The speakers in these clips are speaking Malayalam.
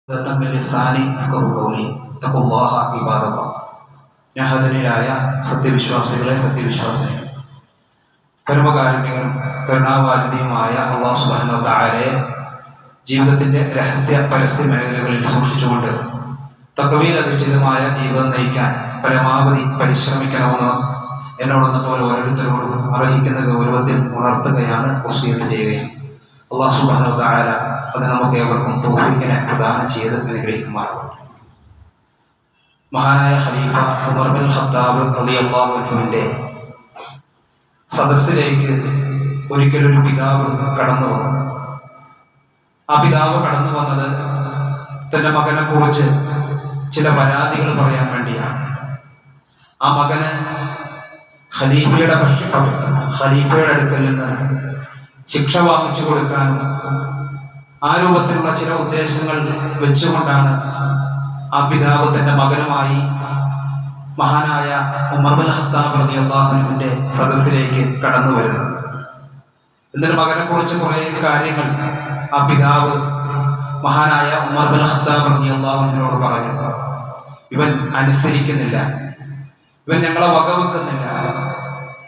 ായ സത്യവിശ്വാസികളെ സത്യവിശ്വാസികൾ, പരമകാരുണ്യകനും കരുണാവാരിധിയുമായ അല്ലാഹു സുബ്ഹാനഹു വ തആലയെ ജീവിതത്തിന്റെ രഹസ്യ പരസ്യ മേഖലകളിൽ സൂക്ഷിച്ചുകൊണ്ട് തഖ്വയിൽ അധിഷ്ഠിതമായ ജീവിതം നയിക്കാൻ പരമാവധി പരിശ്രമിക്കണമെന്ന് എന്നോടൊന്ന പോലെ ഓരോരുത്തരോടും അർഹിക്കുന്ന ഗൗരവത്തിൽ ഉണർത്തുകയാണ് വസിയത്ത് ചെയ്യുകയും അല്ലാഹു സുബ്ഹാനഹു വ തആല അത് നമുക്ക് ഏവർക്കും തൗഫീഖിനെ പ്രദാനം ചെയ്ത് അനുഗ്രഹിക്കുമാറാകട്ടെ. മഹാനായ ഖലീഫ ഉമർ ബിൻ ഖത്താബ് റളിയല്ലാഹു അൻഹുവിന്റെ സദസ്സിലേക്ക് ഒരിക്കലൊരു പിതാവ് കടന്നു വന്നു. ആ പിതാവ് കടന്നു വന്നത് തന്റെ മകനെ കുറിച്ച് ചില പരാതികൾ പറയാൻ വേണ്ടിയാണ്. ആ മകന് ഖലീഫയുടെ അടുക്കൽ നിന്ന് ശിക്ഷ വാങ്ങിച്ചു കൊടുക്കാനും ആ രൂപത്തിലുള്ള ചില ഉദ്ദേശങ്ങൾ വെച്ചുകൊണ്ടാണ് ആ പിതാവ് തന്റെ മകനുമായി മഹാനായ ഉമർ ബിൻ ഖത്താബ് റളിയല്ലാഹു അൻഹുവിന്റെ സദസ്സിലേക്ക് കടന്നു വരുന്നത്. എന്നിട്ട് മകനെ കുറിച്ച് കുറെ കാര്യങ്ങൾ ആ പിതാവ് മഹാനായ ഉമർ ബിൻ ഖത്താബ് റളിയല്ലാഹു അൻഹുവിനോട് പറഞ്ഞു. ഇവൻ അനുസരിക്കുന്നില്ല, ഇവൻ ഞങ്ങളെ വകവെക്കുന്നില്ല,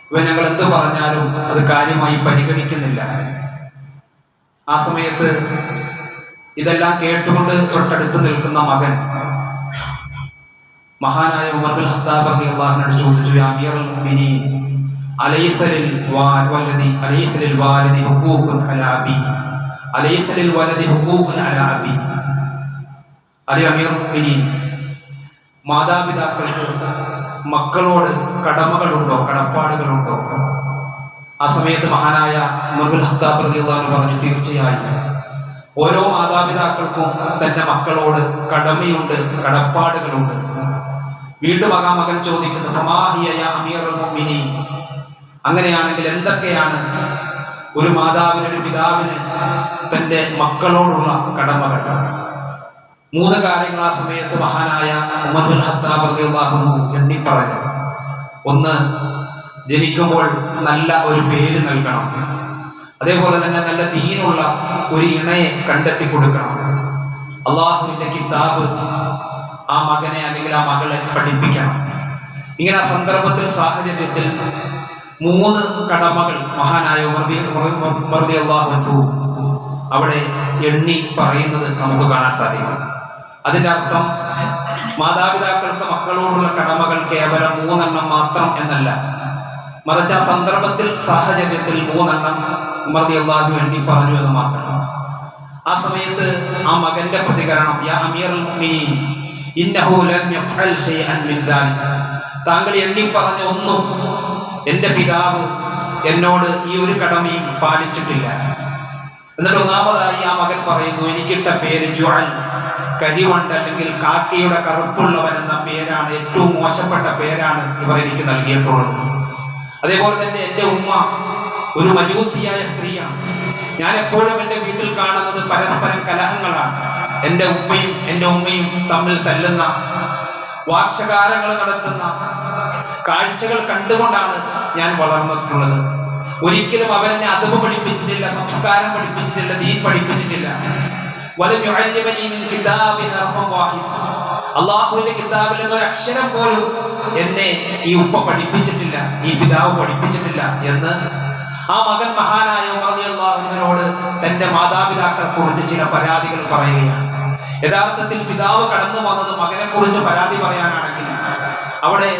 ഇവൻ ഞങ്ങൾ എന്ത് പറഞ്ഞാലും അത് കാര്യമായി പരിഗണിക്കുന്നില്ല. ആ സമയത്ത് ഇതെല്ലാം കേട്ടുകൊണ്ട് തൊട്ടടുത്ത് നിൽക്കുന്ന മകൻ മഹാനായ ഉമർ ബിൻ ഖത്താബ് റളിയല്ലാഹു അൻഹു ചോദിച്ചു, യാ അമീറുൽ മുഅ്മിനീൻ അലൈസ ലിൽ വാലിദി ഹുഖൂഖുൻ അലാ അബി അലൈസ ലിൽ വലദി ഹുഖൂഖുൻ അലാ അബി. അമീറുൽ മുഅ്മിനീൻ, മാതാപിതാക്കൾക്ക് മക്കളോട് കടമകളുണ്ടോ, കടപ്പാടുകളുണ്ടോ? ആ സമയത്ത് മഹാനായ ഉമർ ബിൻ ഖത്താബ് റളിയല്ലാഹു അൻഹു പറഞ്ഞു, തീർച്ചയായും ഓരോ മാതാപിതാക്കൾക്കും തന്റെ മക്കളോട് കടമയുണ്ട്, കടപ്പാടുകളുണ്ട്. വീണ്ടും ആ മകൻ ചോദിക്കുന്നു, ഫമാഹിയ യാ അമീറുൽ മുഅ്മിനീൻ, അങ്ങനെയാണെങ്കിൽ എന്തൊക്കെയാണ് ഒരു മാതാവിന്, ഒരു പിതാവിന് തന്റെ മക്കളോടുള്ള കടമകൾ? 3 കാര്യങ്ങൾ ആ സമയത്ത് മഹാനായ ഉമർ ബിൻ ഖത്താബ് റളിയല്ലാഹു അൻഹു എണ്ണി പറഞ്ഞു. 1, ജനിക്കുമ്പോൾ നല്ല ഒരു പേര് നൽകണം. അതേപോലെ തന്നെ നല്ല ദീനുള്ള ഒരു ഇണയെ കണ്ടെത്തി കൊടുക്കണം. അള്ളാഹുവിന്റെ കിതാബ് ആ മകനെ അല്ലെങ്കിൽ ആ മകളെ പഠിപ്പിക്കണം. ഇങ്ങനെ ആ സന്ദർഭത്തിൽ, സാഹചര്യത്തിൽ 3 കടമകൾ മഹാനായ ഉമർ റളിയല്ലാഹു അൻഹു അവിടെ എണ്ണി പറയുന്നത് നമുക്ക് കാണാൻ സാധിക്കും. അതിന്റെ അർത്ഥം മാതാപിതാക്കൾക്ക് മക്കളോടുള്ള കടമകൾ കേവലം 3 മാത്രം എന്നല്ല, മറിച്ച് ആ സന്ദർഭത്തിൽ, സാഹചര്യത്തിൽ 3 ഉമർ റളിയല്ലാഹു അൻഹു എണ്ണി പറഞ്ഞു എന്ന് മാത്രം. ആ സമയത്ത് ആ മകന്റെ പ്രതികരണം, യാ അമീറുൽ മുഅ്മിനീൻ ഇന്നഹു ലം യഫ്അൽ ശൈഅൻ മിൻ ദാലിക, താങ്കൾ എണ്ണി പറഞ്ഞ ഒന്നും എന്റെ പിതാവ് എന്നോട് ഈ ഒരു കടമയും പാലിച്ചിട്ടില്ല. എന്നിട്ട് 1ാമതായി ആ മകൻ പറയുന്നു, എനിക്കിട്ട പേര് ജുഅൽ, കരിവണ്ട് അല്ലെങ്കിൽ കാക്കയുടെ കറുപ്പുള്ളവൻ എന്ന പേരാണ്, ഏറ്റവും മോശപ്പെട്ട പേരാണ് ഇവർ എനിക്ക് നൽകിയിട്ടുള്ളത്. അതേപോലെ തന്നെ എൻ്റെ ഉമ്മ ഒരു മജൂസിയായ സ്ത്രീയാണ്. ഞാൻ എപ്പോഴും എൻ്റെ വീട്ടിൽ കാണുന്നത് പരസ്പരം കലഹങ്ങളാണ്. എൻ്റെ ഉപ്പയും എൻ്റെ ഉമ്മയും തമ്മിൽ തല്ലുന്ന, വാക്ശകാരങ്ങൾ നടത്തുന്ന കാഴ്ചകൾ കണ്ടുകൊണ്ടാണ് ഞാൻ വളർന്നിട്ടുള്ളത്. ഒരിക്കലും അവരെന്നെ അദബ് പഠിപ്പിച്ചിട്ടില്ല, സംസ്കാരം പഠിപ്പിച്ചിട്ടില്ല, ദീൻ പഠിപ്പിച്ചിട്ടില്ല. അള്ളാഹുവിന്റെ കിതാബിൽ ഒരു അക്ഷരം പോലും എന്നെ ഈ ഉപ്പ പഠിപ്പിച്ചിട്ടില്ല, ഈ പിതാവ് പഠിപ്പിച്ചിട്ടില്ല എന്ന് ആ മകൻ മഹാനായ ഉമർ റളിയല്ലാഹു അൻഹുവിനോട് തന്റെ മാതാപിതാക്കളെ കുറിച്ച് ചില പരാതികൾ പറയുകയാണ്. യഥാർത്ഥത്തിൽ പിതാവ് കടന്നു വന്നത് മകനെ കുറിച്ച് പരാതി പറയാനാണെങ്കിൽ അവിടെ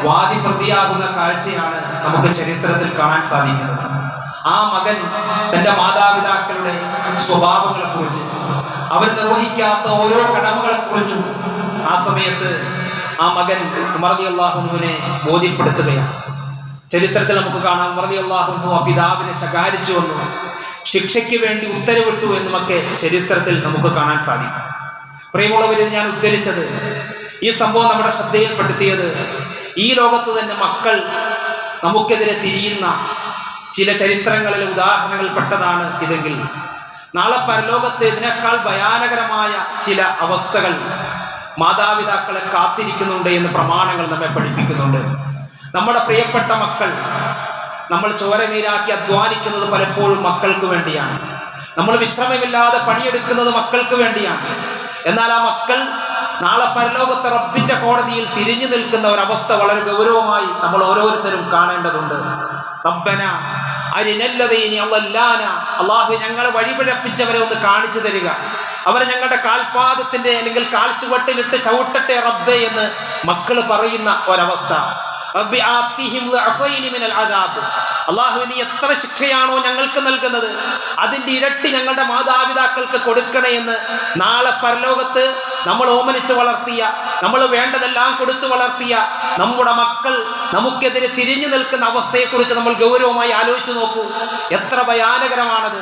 വാദി പ്രതിയാകുന്ന കാഴ്ചയാണ് നമുക്ക് ചരിത്രത്തിൽ കാണാൻ സാധിക്കുന്നത്. ആ മകൻ തന്റെ മാതാപിതാക്കളുടെ സ്വഭാവങ്ങളെ കുറിച്ച്, അവർ നിർവഹിക്കാത്ത ഓരോ കടമകളെ കുറിച്ചും ആ സമയത്ത് ആ മകൻ ഉമർ റളിയല്ലാഹു അൻഹുവിനെ ബോധ്യപ്പെടുത്തുകയാണ്. ചരിത്രത്തിൽ നമുക്ക് കാണാം, ഉമർ റളിയല്ലാഹു അൻഹു ആ പിതാവിനെ ശകാരിച്ചു എന്നും ശിക്ഷയ്ക്ക് വേണ്ടി ഉത്തരവിട്ടു എന്നുമൊക്കെ ചരിത്രത്തിൽ നമുക്ക് കാണാൻ സാധിക്കും. പ്രിയമുള്ളവരെ, ഞാൻ ഉദ്ധരിച്ചത്, ഈ സംഭവം നമ്മുടെ ശ്രദ്ധയിൽപ്പെടുത്തിയത്, ഈ ലോകത്ത് തന്നെ മക്കൾ നമുക്കെതിരെ തിരിയുന്ന ചില ചരിത്രങ്ങളിലെ ഉദാഹരണങ്ങൾ പെട്ടതാണ് ഇതെങ്കിൽ, നാളെ പരലോകത്ത് ഇതിനേക്കാൾ ഭയാനകരമായ ചില അവസ്ഥകൾ മാതാപിതാക്കളെ കാത്തിരിക്കുന്നുണ്ട് എന്ന് പ്രമാണങ്ങൾ നമ്മെ പഠിപ്പിക്കുന്നുണ്ട്. നമ്മുടെ പ്രിയപ്പെട്ട മക്കൾ, നമ്മൾ ചോര നീരാക്കി അധ്വാനിക്കുന്നത് പലപ്പോഴും മക്കൾക്ക് വേണ്ടിയാണ്. നമ്മൾ വിശ്രമമില്ലാതെ പണിയെടുക്കുന്നത് മക്കൾക്ക് വേണ്ടിയാണ്. എന്നാൽ ആ മക്കൾ നാളെ പരലോകത്തെ റബ്ബിന്റെ കോടതിയിൽ തിരിഞ്ഞു നിൽക്കുന്ന ഒരവസ്ഥ വളരെ ഗൗരവമായി നമ്മൾ ഓരോരുത്തരും കാണേണ്ടതുണ്ട്. റബ്ബന അരിനല്ലദീനി അളല്ലാന, അല്ലാഹു ഞങ്ങളെ വഴിപിഴപ്പിച്ചവരെ ഒന്ന് കാണിച്ചു തരിക, അവരെ ഞങ്ങളുടെ കാൽപാദത്തിന്റെ അല്ലെങ്കിൽ കാൽച്ചുവട്ടിലിട്ട് ചവിട്ടട്ടെ റബ്ബേ എന്ന് മക്കൾ പറയുന്ന ഒരവസ്ഥ. റബ്ബി ആതിഹിം ളഅഫൈനി മിനൽ അദാബ്, അല്ലാഹുവേ നീ എത്ര ശിക്ഷയാണോ ഞങ്ങൾക്ക് നൽകുന്നത് അതിന്റെ ഇരട്ടി ഞങ്ങളുടെ മാതാപിതാക്കൾക്ക് കൊടുക്കണേ എന്ന് നാളെ പരലോകത്ത് നമ്മൾ ഓമനിച്ച് വളർത്തിയ, നമ്മൾ വേണ്ടതെല്ലാം കൊടുത്തു വളർത്തിയ നമ്മുടെ മക്കൾ നമുക്കെതിരെ തിരിഞ്ഞു നിൽക്കുന്ന അവസ്ഥയെക്കുറിച്ച് നമ്മൾ ഗൗരവമായി ആലോചിച്ചു നോക്കൂ. എത്ര ഭയാനകരമാണത്,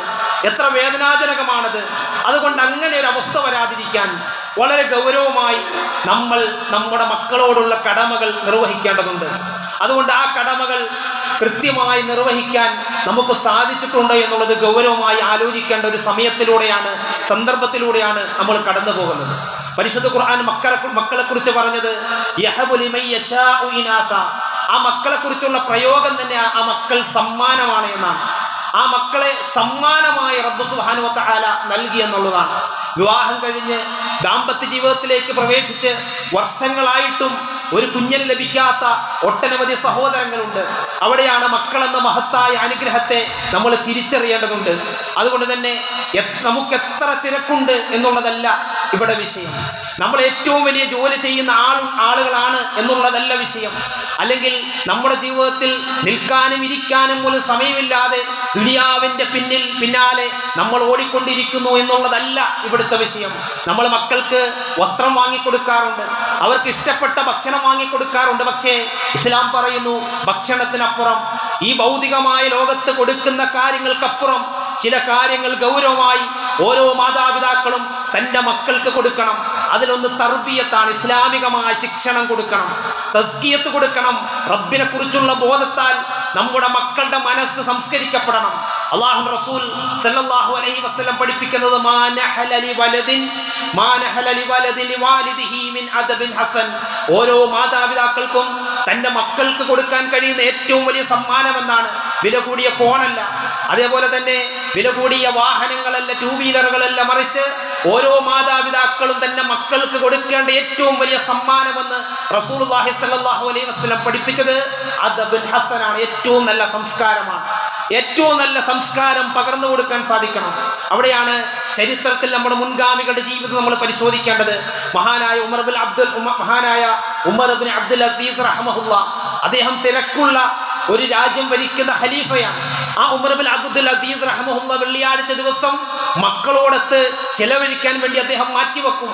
എത്ര വേദനാജനകമാണത്. അതുകൊണ്ട് അങ്ങനെ ഒരു അവസ്ഥ വരാതിരിക്കാൻ വളരെ ഗൗരവമായി നമ്മൾ നമ്മുടെ മക്കളോടുള്ള കടമകൾ നിർവഹിക്കേണ്ടതുണ്ട്. അതുകൊണ്ട് ആ കടമകൾ കൃത്യമായി നിർവഹിക്കാൻ നമുക്ക് സാധിച്ചിട്ടുണ്ടോ എന്നുള്ളത് ഗൗരവമായി ആലോചിക്കേണ്ട ഒരു സമയത്തിലൂടെയാണ്, സന്ദർഭത്തിലൂടെയാണ് നമ്മൾ കടന്നു പോകുന്നത്. പരിശുദ്ധ ഖുർആൻ മക്കളെ കുറിച്ച് പറഞ്ഞത് യഹബു ലിമൻ യശാഉ ഇനാസ, ആ മക്കളെ കുറിച്ചുള്ള പ്രയോഗം തന്നെ ആ മക്കൾ സമ്മാനമാണ് എന്നാണ്. ആ മക്കളെ സമ്മാനമായി റബ്ബ് സുബ്ഹാനഹു വ തആല നൽകി എന്നുള്ളതാണ്. വിവാഹം കഴിഞ്ഞ് ദാമ്പത്യ ജീവിതത്തിലേക്ക് പ്രവേശിച്ച് വർഷങ്ങളായിട്ടും ഒരു കുഞ്ഞിന് ലഭിക്കാത്ത ഒട്ടനവധി സഹോദരങ്ങളുണ്ട്. അവിടെയാണ് മക്കളെന്ന മഹത്തായ അനുഗ്രഹത്തെ നമ്മൾ തിരിച്ചറിയേണ്ടതുണ്ട്. അതുകൊണ്ട് തന്നെ നമുക്ക് എത്ര തിരക്കുണ്ട് എന്നുള്ളതല്ല ഇവിടെ വിഷയം, നമ്മൾ ഏറ്റവും വലിയ ജോലി ചെയ്യുന്ന ആളുകളാണ് എന്നുള്ളതല്ല വിഷയം, അല്ലെങ്കിൽ നമ്മുടെ ജീവിതത്തിൽ നിൽക്കാനും ഇരിക്കാനും പോലും സമയമില്ലാതെ ദുനിയാവിൻ്റെ പിന്നാലെ നമ്മൾ ഓടിക്കൊണ്ടിരിക്കുന്നു എന്നുള്ളതല്ല ഇവിടുത്തെ വിഷയം. നമ്മൾ മക്കൾക്ക് വസ്ത്രം വാങ്ങിക്കൊടുക്കാറുണ്ട്, അവർക്ക് ഇഷ്ടപ്പെട്ട ഭക്ഷണം വാങ്ങിക്കൊടുക്കാറുണ്ട്. പക്ഷേ ഇസ്ലാം പറയുന്നു ഭക്ഷണത്തിനപ്പുറം ഈ ഭൗതികമായ ലോകത്ത് കൊടുക്കുന്ന കാര്യങ്ങൾക്കപ്പുറം ചില കാര്യങ്ങൾ ഗൗരവമായി ഓരോ മാതാപിതാക്കളും തൻ്റെ മക്കൾക്ക് കൊടുക്കണം. അതിലൊന്ന് തർബിയത്താണ്, ഇസ്ലാമികമായ ശിക്ഷണം കൊടുക്കണം, തസ്കിയത്ത് കൊടുക്കണം. റബ്ബിനെ കുറിച്ചുള്ള ബോധത്താൽ നമ്മുടെ മക്കളുടെ മനസ്സ് സംസ്കരിക്കപ്പെടണം. അല്ലാഹു റസൂൽ സല്ലല്ലാഹു അലൈഹി വസല്ലം പഠിപ്പിക്കുന്നത് മാ നഹല ലിവലദിൻ ലിവാലിദിഹി മിൻ അദബിൻ ഹസൻ, ഓരോ മാതാപിതാക്കൾക്കും തൻ്റെ മക്കൾക്ക് കൊടുക്കാൻ കഴിയുന്ന ഏറ്റവും വലിയ സമ്മാനം എന്നാണ്. വില കൂടിയ ഫോണല്ല, അതേപോലെ തന്നെ വില കൂടിയ വാഹനങ്ങളല്ല, ടൂ വീലറുകളല്ല, മറിച്ച് ഓരോ മാതാപിതാക്കളും തന്നെ മക്കൾക്ക് കൊടുക്കേണ്ട ഏറ്റവും വലിയ സമ്മാനമെന്ന് റസൂലുള്ളാഹി സ്വല്ലല്ലാഹു അലൈഹി വസല്ലം പഠിപ്പിച്ചത് അദബുൽ ഹസനാണ്. ഏറ്റവും നല്ല സംസ്കാരമാണ്. ഏറ്റവും നല്ല സംസ്കാരം പകർന്നു കൊടുക്കാൻ സാധിക്കണം. അവിടെയാണ് ചരിത്രത്തിൽ നമ്മുടെ മുൻഗാമികളുടെ ജീവിതം നമ്മൾ പരിശോധിക്കേണ്ടത്. മഹാനായ ഉമർ ഇബ്നു അബ്ദുൽ അസീസ് റഹ്മഹുല്ലാ, അദ്ദേഹം തിരക്കുള്ള ഒരു രാജ്യം ഭരിക്കുന്ന ഖലീഫയാണ്. ആ ഉമർ ഇബ്നു അബ്ദുൽ അസീസ് റഹ്മഹുല്ലാ വെള്ളിയാഴ്ച ദിവസം മക്കളോടൊത്ത് ചെലവഴിക്കാൻ വേണ്ടി അദ്ദേഹം മാറ്റിവെക്കും.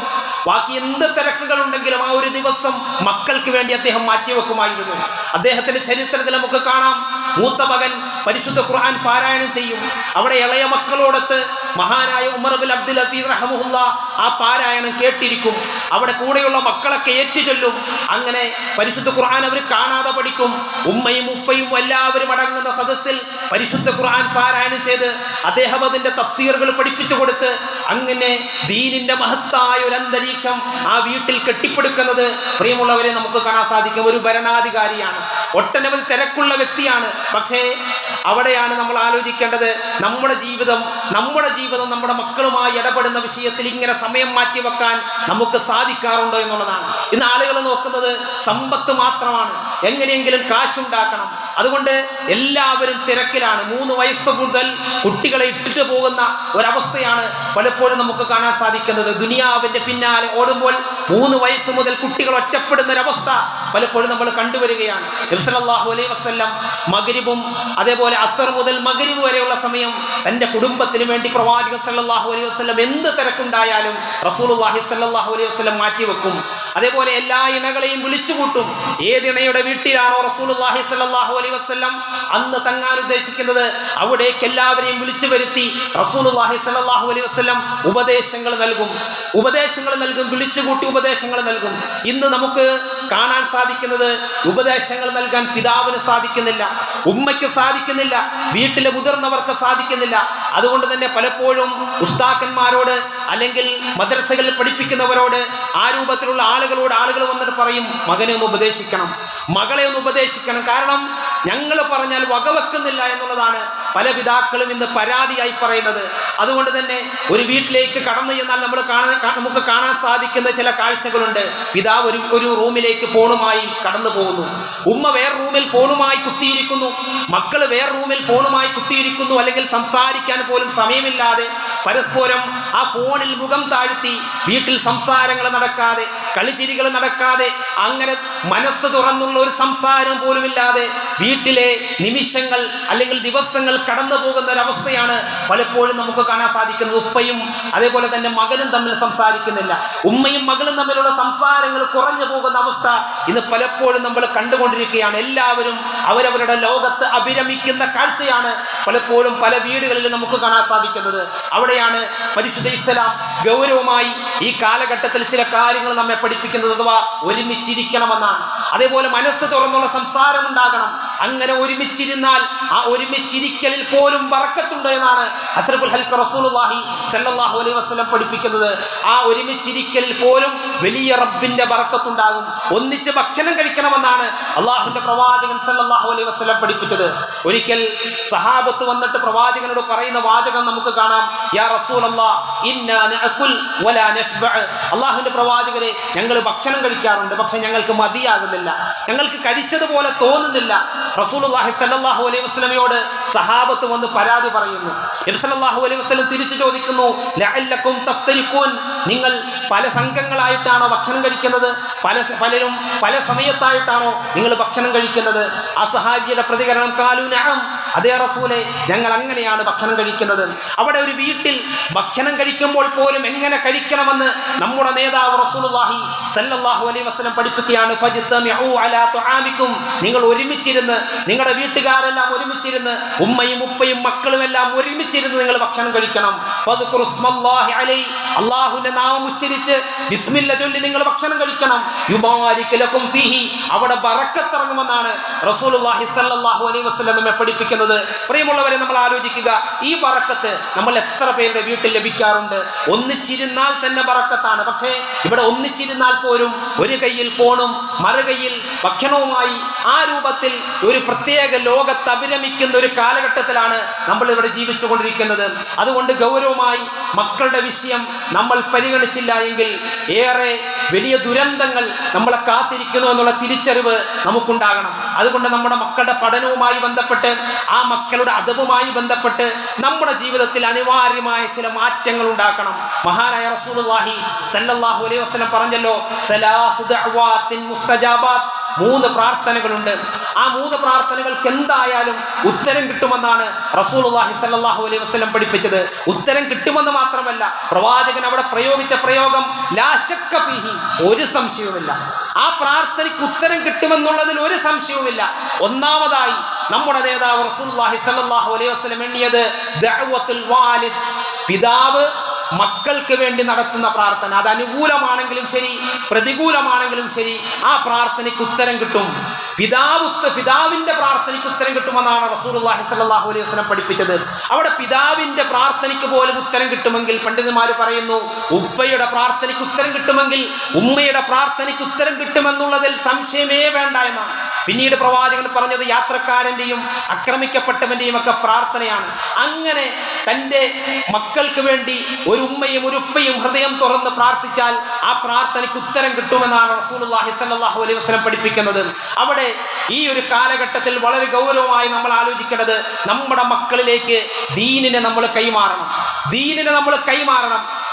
ബാക്കി എന്ത് തിരക്കുകൾ ഉണ്ടെങ്കിലും ആ ഒരു ദിവസം മക്കൾക്ക് വേണ്ടി അദ്ദേഹം മാറ്റിവെക്കുമായിരുന്നു. അദ്ദേഹത്തിന്റെ ചരിത്രത്തിൽ നമുക്ക് കാണാം, മൂത്ത മകൻ പരിശുദ്ധ ഖുർആൻ പാരായണം ചെയ്യും. അവിടെ ഇളയ മക്കളോടൊത്ത് മഹാനായ ഉമർ ഇബ്നു അബ്ദുൽ അസീസ് റഹ്മഹുല്ലാ ആ പാരായണം കേട്ടിരിക്കും. അവിടെ കൂടെയുള്ള മക്കളൊക്കെ ഏറ്റുചൊല്ലും. അങ്ങനെ പരിശുദ്ധ ഖുർആൻ അവർ കാണാതെ പഠിക്കും. ഉമ്മയും ഉപ്പയും എല്ലാവരും അടങ്ങുന്ന സദസ്സിൽ പരിശുദ്ധ ഖുർആൻ പാരായണം ചെയ്ത് അദ്ദേഹം അതിന്റെ തഫ്സീറുകൾ പഠിപ്പിച്ചു കൊടുത്ത് അങ്ങനെ ദീനിന്റെ മഹത്തായ ഒരു അന്തരീക്ഷം ആ വീട്ടിൽ കെട്ടിപ്പടുക്കുന്നത് പ്രിയമുള്ളവരെ നമുക്ക് കാണാൻ സാധിക്കും. ഒരു ഭരണാധികാരിയാണ്, ഒട്ടനവധി തിരക്കുള്ള വ്യക്തിയാണ്. പക്ഷേ അവിടെയാണ് നമ്മൾ ആലോചിക്കേണ്ടത്, നമ്മുടെ ജീവിതം നമ്മുടെ മക്കളുമായി ഇടപെടുന്ന വിഷയത്തിൽ ഇങ്ങനെ സമയം മാറ്റിവെക്കാൻ നമുക്ക് സാധിക്കാറുണ്ടോ എന്നുള്ളതാണ്. ഇന്ന് ആളുകൾ നോക്കുന്നത് സമ്പത്ത് മാത്രമാണ്, എങ്ങനെയെങ്കിലും കാശുണ്ടാക്കണം. അതുകൊണ്ട് എല്ലാവരും തിരക്കിലാണ്. 3 വയസ്സ് മുതൽ കുട്ടികളെ ഇട്ടിട്ട് പോകുന്ന ഒരവസ്ഥയാണ് പലപ്പോഴും നമുക്ക് കാണാൻ സാധിക്കുന്നത്. ദുനിയാവിന്റെ പിന്നാലെ ഓടുമ്പോൾ 3 വയസ്സ് മുതൽ കുട്ടികൾ ഒറ്റപ്പെടുന്ന ഒരവസ്ഥ പലപ്പോഴും നമ്മൾ കണ്ടുവരികയാണ്. നബി സല്ലല്ലാഹു അലൈഹി വസല്ലം മഗ്രിബും അതേപോലെ അസ്ർ മുതൽ മഗ്രിബ് വരെയുള്ള സമയം തൻ്റെ കുടുംബത്തിന് വേണ്ടി പ്രവാചകൻ സല്ലല്ലാഹു അലൈഹി വസല്ലം എന്ത് തിരക്കുണ്ടായാലും റസൂലുള്ളാഹി സല്ലല്ലാഹു അലൈഹി വസല്ലം മാറ്റിവെക്കും. അതേപോലെ എല്ലാ ഇണകളെയും വിളിച്ചുകൂട്ടും. ഏതിണയുടെ വീട്ടിലാണോ റസൂലുള്ളാഹി സല്ലല്ലാഹു അലൈഹി വസല്ലം അന്ന് തങ്ങാൻ ഉദ്ദേശിക്കുന്നത് അവിടേക്ക് എല്ലാവരെയും വിളിച്ചു വരുത്തി റസൂലുള്ളാഹി സ്വല്ലല്ലാഹു അലൈഹി വസല്ലം ഉപദേശങ്ങൾ നൽകും, വിളിച്ചുകൂട്ടി ഉപദേശങ്ങൾ നൽകും. ഇന്ന് നമുക്ക് കാണാൻ സാധിക്കുന്നത് ഉപദേശങ്ങൾ നൽകാൻ പിതാവിന് സാധിക്കുന്നില്ല, ഉമ്മയ്ക്ക് സാധിക്കുന്നില്ല, വീട്ടിലെ മുതിർന്നവർക്ക് സാധിക്കുന്നില്ല. അതുകൊണ്ട് തന്നെ പലപ്പോഴും ഉസ്താക്കന്മാരോട് അല്ലെങ്കിൽ മദ്രസകളിൽ പഠിപ്പിക്കുന്നവരോട് ആ രൂപത്തിലുള്ള ആളുകളോട് ആളുകൾ വന്നിട്ട് പറയും, മകനെ ഒന്ന് ഉപദേശിക്കണം, മകളെ ഒന്ന് ഉപദേശിക്കണം. കാരണം ഞങ്ങൾ പറഞ്ഞാൽ വകവെക്കുന്നില്ല എന്നുള്ളതാണ് പല പിതാക്കളും ഇന്ന് പരാതിയായി പറയുന്നത്. അതുകൊണ്ട് തന്നെ ഒരു വീട്ടിലേക്ക് കടന്നു ചെന്നാൽ നമുക്ക് കാണാൻ സാധിക്കുന്ന ചില കാഴ്ചകളുണ്ട്. പിതാവ് ഒരു റൂമിലേക്ക് ഫോണുമായി കടന്നു പോകുന്നു, ഉമ്മ വേറെ റൂമിൽ ഫോണുമായി കുത്തിയിരിക്കുന്നു, മക്കൾ വേറെ റൂമിൽ ഫോണുമായി കുത്തിയിരിക്കുന്നു. അല്ലെങ്കിൽ സംസാരിക്കാൻ പോലും സമയമില്ലാതെ പരസ്പരം ആ ഫോണിൽ മുഖം താഴ്ത്തി വീട്ടിൽ സംസാരങ്ങൾ നടക്കാതെ, കളിച്ചിരികൾ നടക്കാതെ, അങ്ങനെ മനസ്സ് തുറന്നുള്ള ഒരു സംസാരം പോലുമില്ലാതെ വീട്ടിലെ നിമിഷങ്ങൾ അല്ലെങ്കിൽ ദിവസങ്ങൾ കടന്നു പോകുന്ന ഒരവസ്ഥയാണ് പലപ്പോഴും നമുക്ക് കാണാൻ സാധിക്കുന്നത്. ഉപ്പയും അതേപോലെ തന്നെ മകനും തമ്മിൽ സംസാരിക്കുന്നില്ല, ഉമ്മയും മകളും തമ്മിലുള്ള സംസാരങ്ങൾ കുറഞ്ഞു പോകുന്ന അവസ്ഥ ഇന്ന് പലപ്പോഴും നമ്മൾ കണ്ടുകൊണ്ടിരിക്കുകയാണ്. എല്ലാവരും അവരവരുടെ ലോകത്ത് അഭിരമിക്കുന്ന കാഴ്ചയാണ് പലപ്പോഴും പല വീടുകളിൽ നമുക്ക് കാണാൻ സാധിക്കുന്നത്. അവിടെയാണ് പരിശുദ്ധ ഇസ്ലാം ഗൗരവമായി ഈ കാലഘട്ടത്തിൽ ചില കാര്യങ്ങൾ നമ്മെ പഠിപ്പിക്കുന്നത്. അഥവാ ഒരുമിച്ചിരിക്കണമെന്നാണ്. അതേപോലെ മനസ്സ് തുറന്നുള്ള സംസാരം ഉണ്ടാകണം. അങ്ങനെ ഒരുമിച്ചിരുന്നാൽ ആ ഒരുമിച്ചിരിക്കലിൽ പോലും ബറക്കത്തുണ്ട് എന്നാണ് അസ്റഫുൽ ഖൽഖ് റസൂലുള്ളാഹി സ്വല്ലല്ലാഹു അലൈഹി വസല്ലം പഠിപ്പിക്കുന്നത്. ആ ഒരുമിച്ചിരിക്കലിൽ പോലും വലിയ റബ്ബിന്റെ ബറക്കത്തുണ്ടാകും. ഒന്നിച്ച് ഭക്ഷണം കഴിക്കണമെന്നാണ് അള്ളാഹുവിന്റെ പ്രവാചകൻ സ്വല്ലല്ലാഹു അലൈഹി വസല്ലം പഠിപ്പിച്ചത്. ഒരിക്കൽ സഹാബത്ത് വന്നിട്ട് പ്രവാചകനോട് പറയുന്ന വാചകം നമുക്ക് കാണാം, യാ റസൂലല്ലാഹ് ഇന്നാ നഅകുൽ വലാ നശ്ബഅ. അള്ളാഹുവിന്റെ പ്രവാചകരെ, ഞങ്ങൾ ഭക്ഷണം കഴിക്കാറുണ്ട്, പക്ഷെ ഞങ്ങൾക്ക് മതിയാകുന്നില്ല, ഞങ്ങൾക്ക് കഴിച്ചതുപോലെ തോന്നുന്നില്ല. റസൂലുള്ളാഹി സ്വല്ലല്ലാഹു അലൈഹി വസല്ലമയോട് സഹാബത്ത് വന്ന് പരാതി പറയുന്നു. നബി സല്ലല്ലാഹു അലൈഹി വസല്ലം തിരിച്ചു ചോദിക്കുന്നു, ലഅല്ലക്കും തഫ്തരികൂൻ, നിങ്ങൾ പല സംഘങ്ങളായിട്ടാണോ ഭക്ഷണം കഴിക്കുന്നത്? പലരും പല സമയത്തായിട്ടാണോ നിങ്ങൾ ഭക്ഷണം കഴിക്കുന്നത്? ആ സഹാബിയുടെ പ്രതികരണം, ഖാലു നഅം, അതേ റസൂലേ, ഞങ്ങൾ അങ്ങനെയാണ് ഭക്ഷണം കഴിക്കുന്നത്. അവിടെ ഒരു വീട്ടിൽ ഭക്ഷണം കഴിക്കുമ്പോൾ പോലും എങ്ങനെ കഴിക്കണമെന്ന് നമ്മുടെ നേതാവ് റസൂലുള്ളാഹി സ്വല്ലല്ലാഹു അലൈഹി വസല്ലം പഠിപ്പിക്കുകയാണ്. ഫജ്തമിഉ അലാ തുആമിക്കും, നിങ്ങൾ ഒരുമിച്ചിരുന്ന്, നിങ്ങളുടെ വീട്ടുകാരെല്ലാം ഒരുമിച്ചിരുന്ന്, ഉമ്മയും ഉപ്പയും മക്കളും എല്ലാം ഒരുമിച്ചിരുന്ന് നിങ്ങൾ ഭക്ഷണം കഴിക്കണം. ഫദ്കുറുസ്മല്ലാഹി അലൈഹി, അല്ലാഹുവിന്റെ നാമം ഉച്ചരിച്ച് ബിസ്മില്ല ചൊല്ലി നിങ്ങൾ ഭക്ഷണം കഴിക്കണം. യുബാരിക് ലക്കും ഫീഹി, അവിടെ ബറക്കത്ത് ഇറങ്ങുമെന്നാണ് റസൂലുള്ളാഹി സ്വല്ലല്ലാഹു അലൈഹി വസല്ലം നമ്മെ പഠിപ്പിക്കുന്നത്. പ്രിയമുള്ളവരെ, നമ്മൾ ആലോചിക്കുക, ഈ ബറക്കത്ത് നമ്മൾ എത്ര പേരുടെ വീട്ടിൽ ലഭിക്കാറുണ്ട്? ഒന്നിച്ചിരുന്നാൽ തന്നെ ബറക്കത്താണ്. പക്ഷേ ഇവിടെ ഒന്നിച്ചിരുന്നാൽ പോലും ഒരു കയ്യിൽ ഫോണും മറുകൈയിൽ ഭക്ഷണവുമായി ആ രൂപത്തിൽ ഒരു പ്രത്യേക ലോകത്ത് അഭിരമിക്കുന്ന ഒരു കാലഘട്ടത്തിലാണ് നമ്മൾ ഇവിടെ ജീവിച്ചു കൊണ്ടിരിക്കുന്നത്. അതുകൊണ്ട് ഗൗരവമായി മക്കളുടെ വിഷയം നമ്മൾ പരിഗണിച്ചില്ല എങ്കിൽ ഏറെ വലിയ ദുരന്തങ്ങൾ നമ്മളെ കാത്തിരിക്കുന്നു എന്നുള്ള തിരിച്ചറിവ് നമുക്കുണ്ടാകണം. അതുകൊണ്ട് നമ്മുടെ മക്കളുടെ പഠനവുമായി ബന്ധപ്പെട്ട്, ആ മക്കളുടെ അദബുമായി ബന്ധപ്പെട്ട് നമ്മുടെ ജീവിതത്തിൽ അനിവാര്യമായ ചില മാറ്റങ്ങൾ ഉണ്ടാക്കണം. മഹാനായ റസൂലുള്ളാഹി സ്വല്ലല്ലാഹു അലൈഹി വസല്ലം പറഞ്ഞല്ലോ, സലാസു ദഅവാത്തിൻ മുസ്തജാബാത്ത്, 3 പ്രാർത്ഥനകളുണ്ട്. ആ 3 പ്രാർത്ഥനകൾക്ക് എന്തായാലും ഉത്തരം കിട്ടുമെന്നാണ് റസൂലുള്ളാഹി സ്വല്ലല്ലാഹു അലൈഹി വസല്ലം പഠിപ്പിച്ചത്. ഉത്തരം കിട്ടുമെന്ന് മാത്രമല്ല, പ്രവാചകൻ അവിടെ പ്രയോഗിച്ച പ്രയോഗം ലാ ശക്ക ഫീഹി, ഒരു സംശയവുമില്ല. ആ പ്രാർത്ഥനയ്ക്ക് ഉത്തരം കിട്ടുമെന്നുള്ളതിൽ ഒരു സംശയവുമില്ല. ഒന്നാമതായി നമ്മുടെ നേതാവ് റസൂലുള്ളാഹി സ്വല്ലല്ലാഹു അലൈഹി വസല്ലം എണ്ണിയത് ദഅവത്തുൽ വാലിദ്, പിതാവ് മക്കൾക്ക് വേണ്ടി നടത്തുന്ന പ്രാർത്ഥന. അത് അനുകൂലമാണെങ്കിലും ശരി, പ്രതികൂലമാണെങ്കിലും ശരി, ആ പ്രാർത്ഥനയ്ക്ക് ഉത്തരം കിട്ടും. പിതാവിന്റെ പ്രാർത്ഥനയ്ക്ക് ഉത്തരം കിട്ടുമെന്നാണ് റസൂലുള്ളാഹി സ്വല്ലല്ലാഹു അലൈഹി വസല്ലം പഠിപ്പിച്ചത്. അവിടെ പിതാവിന്റെ പ്രാർത്ഥനയ്ക്ക് പോലും ഉത്തരം കിട്ടുമെങ്കിൽ, പണ്ഡിതന്മാർ പറയുന്നു, ഉപ്പയുടെ പ്രാർത്ഥനയ്ക്ക് ഉത്തരം കിട്ടുമെങ്കിൽ ഉമ്മയുടെ പ്രാർത്ഥനയ്ക്ക് ഉത്തരം കിട്ടുമെന്നുള്ളതിൽ സംശയമേ വേണ്ട എന്നാണ്. പിന്നീട് പ്രവാചകൻ പറഞ്ഞത് യാത്രക്കാരൻ്റെയും ആക്രമിക്കപ്പെട്ടവൻ്റെയും ഒക്കെ പ്രാർത്ഥനയാണ്. അങ്ങനെ തൻ്റെ മക്കൾക്ക് വേണ്ടി ഒരു ഉമ്മയും ഒരു ഉപ്പയും ഹൃദയം തുറന്ന് പ്രാർത്ഥിച്ചാൽ ആ പ്രാർത്ഥനയ്ക്ക് ഉത്തരം കിട്ടുമെന്നാണ് റസൂലുള്ളാഹി സ്വല്ലല്ലാഹു അലൈഹി വസല്ലം പഠിപ്പിക്കുന്നത്. അവിടെ ഈ ഒരു കാലഘട്ടത്തിൽ വളരെ ഗൗരവമായി നമ്മൾ ആലോചിക്കേണ്ടത്, നമ്മുടെ മക്കളിലേക്ക് ദീനിനെ നമ്മൾ കൈമാറണം.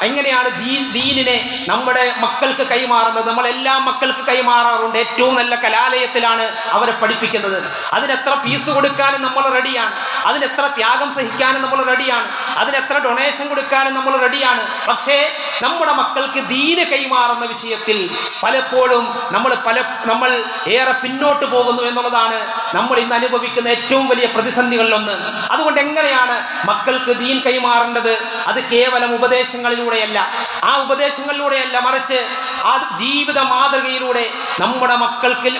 എങ്ങനെയാണ് ദീനിനെ നമ്മുടെ മക്കൾക്ക് കൈമാറുന്നത്? നമ്മളെല്ലാ മക്കൾക്ക് കൈമാറാറുണ്ട്. ഏറ്റവും നല്ല കലാലയത്തിലാണ് അവരെ പഠിപ്പിക്കുന്നത്. അതിനെത്ര ഫീസ് കൊടുക്കാനും നമ്മൾ റെഡിയാണ്, അതിനെത്ര ത്യാഗം സഹിക്കാനും നമ്മൾ റെഡിയാണ്, അതിനെത്ര ഡൊണേഷൻ കൊടുക്കാനും നമ്മൾ റെഡിയാണ്. പക്ഷേ നമ്മുടെ മക്കൾക്ക് ദീന് കൈമാറുന്ന വിഷയത്തിൽ പലപ്പോഴും നമ്മൾ ഏറെ പിന്നോട്ട് പോകുന്നു എന്നുള്ളതാണ് നമ്മൾ ഇന്ന് അനുഭവിക്കുന്ന ഏറ്റവും വലിയ പ്രതിസന്ധികളിലൊന്ന്. അതുകൊണ്ട് എങ്ങനെയാണ് മക്കൾക്ക് ദീൻ കൈമാറേണ്ടത്? അത് കേവലം ഉപദേശങ്ങളിലൂടെയല്ല, മറിച്ച് ആ ജീവിത മാതൃകയിലൂടെ നമ്മുടെ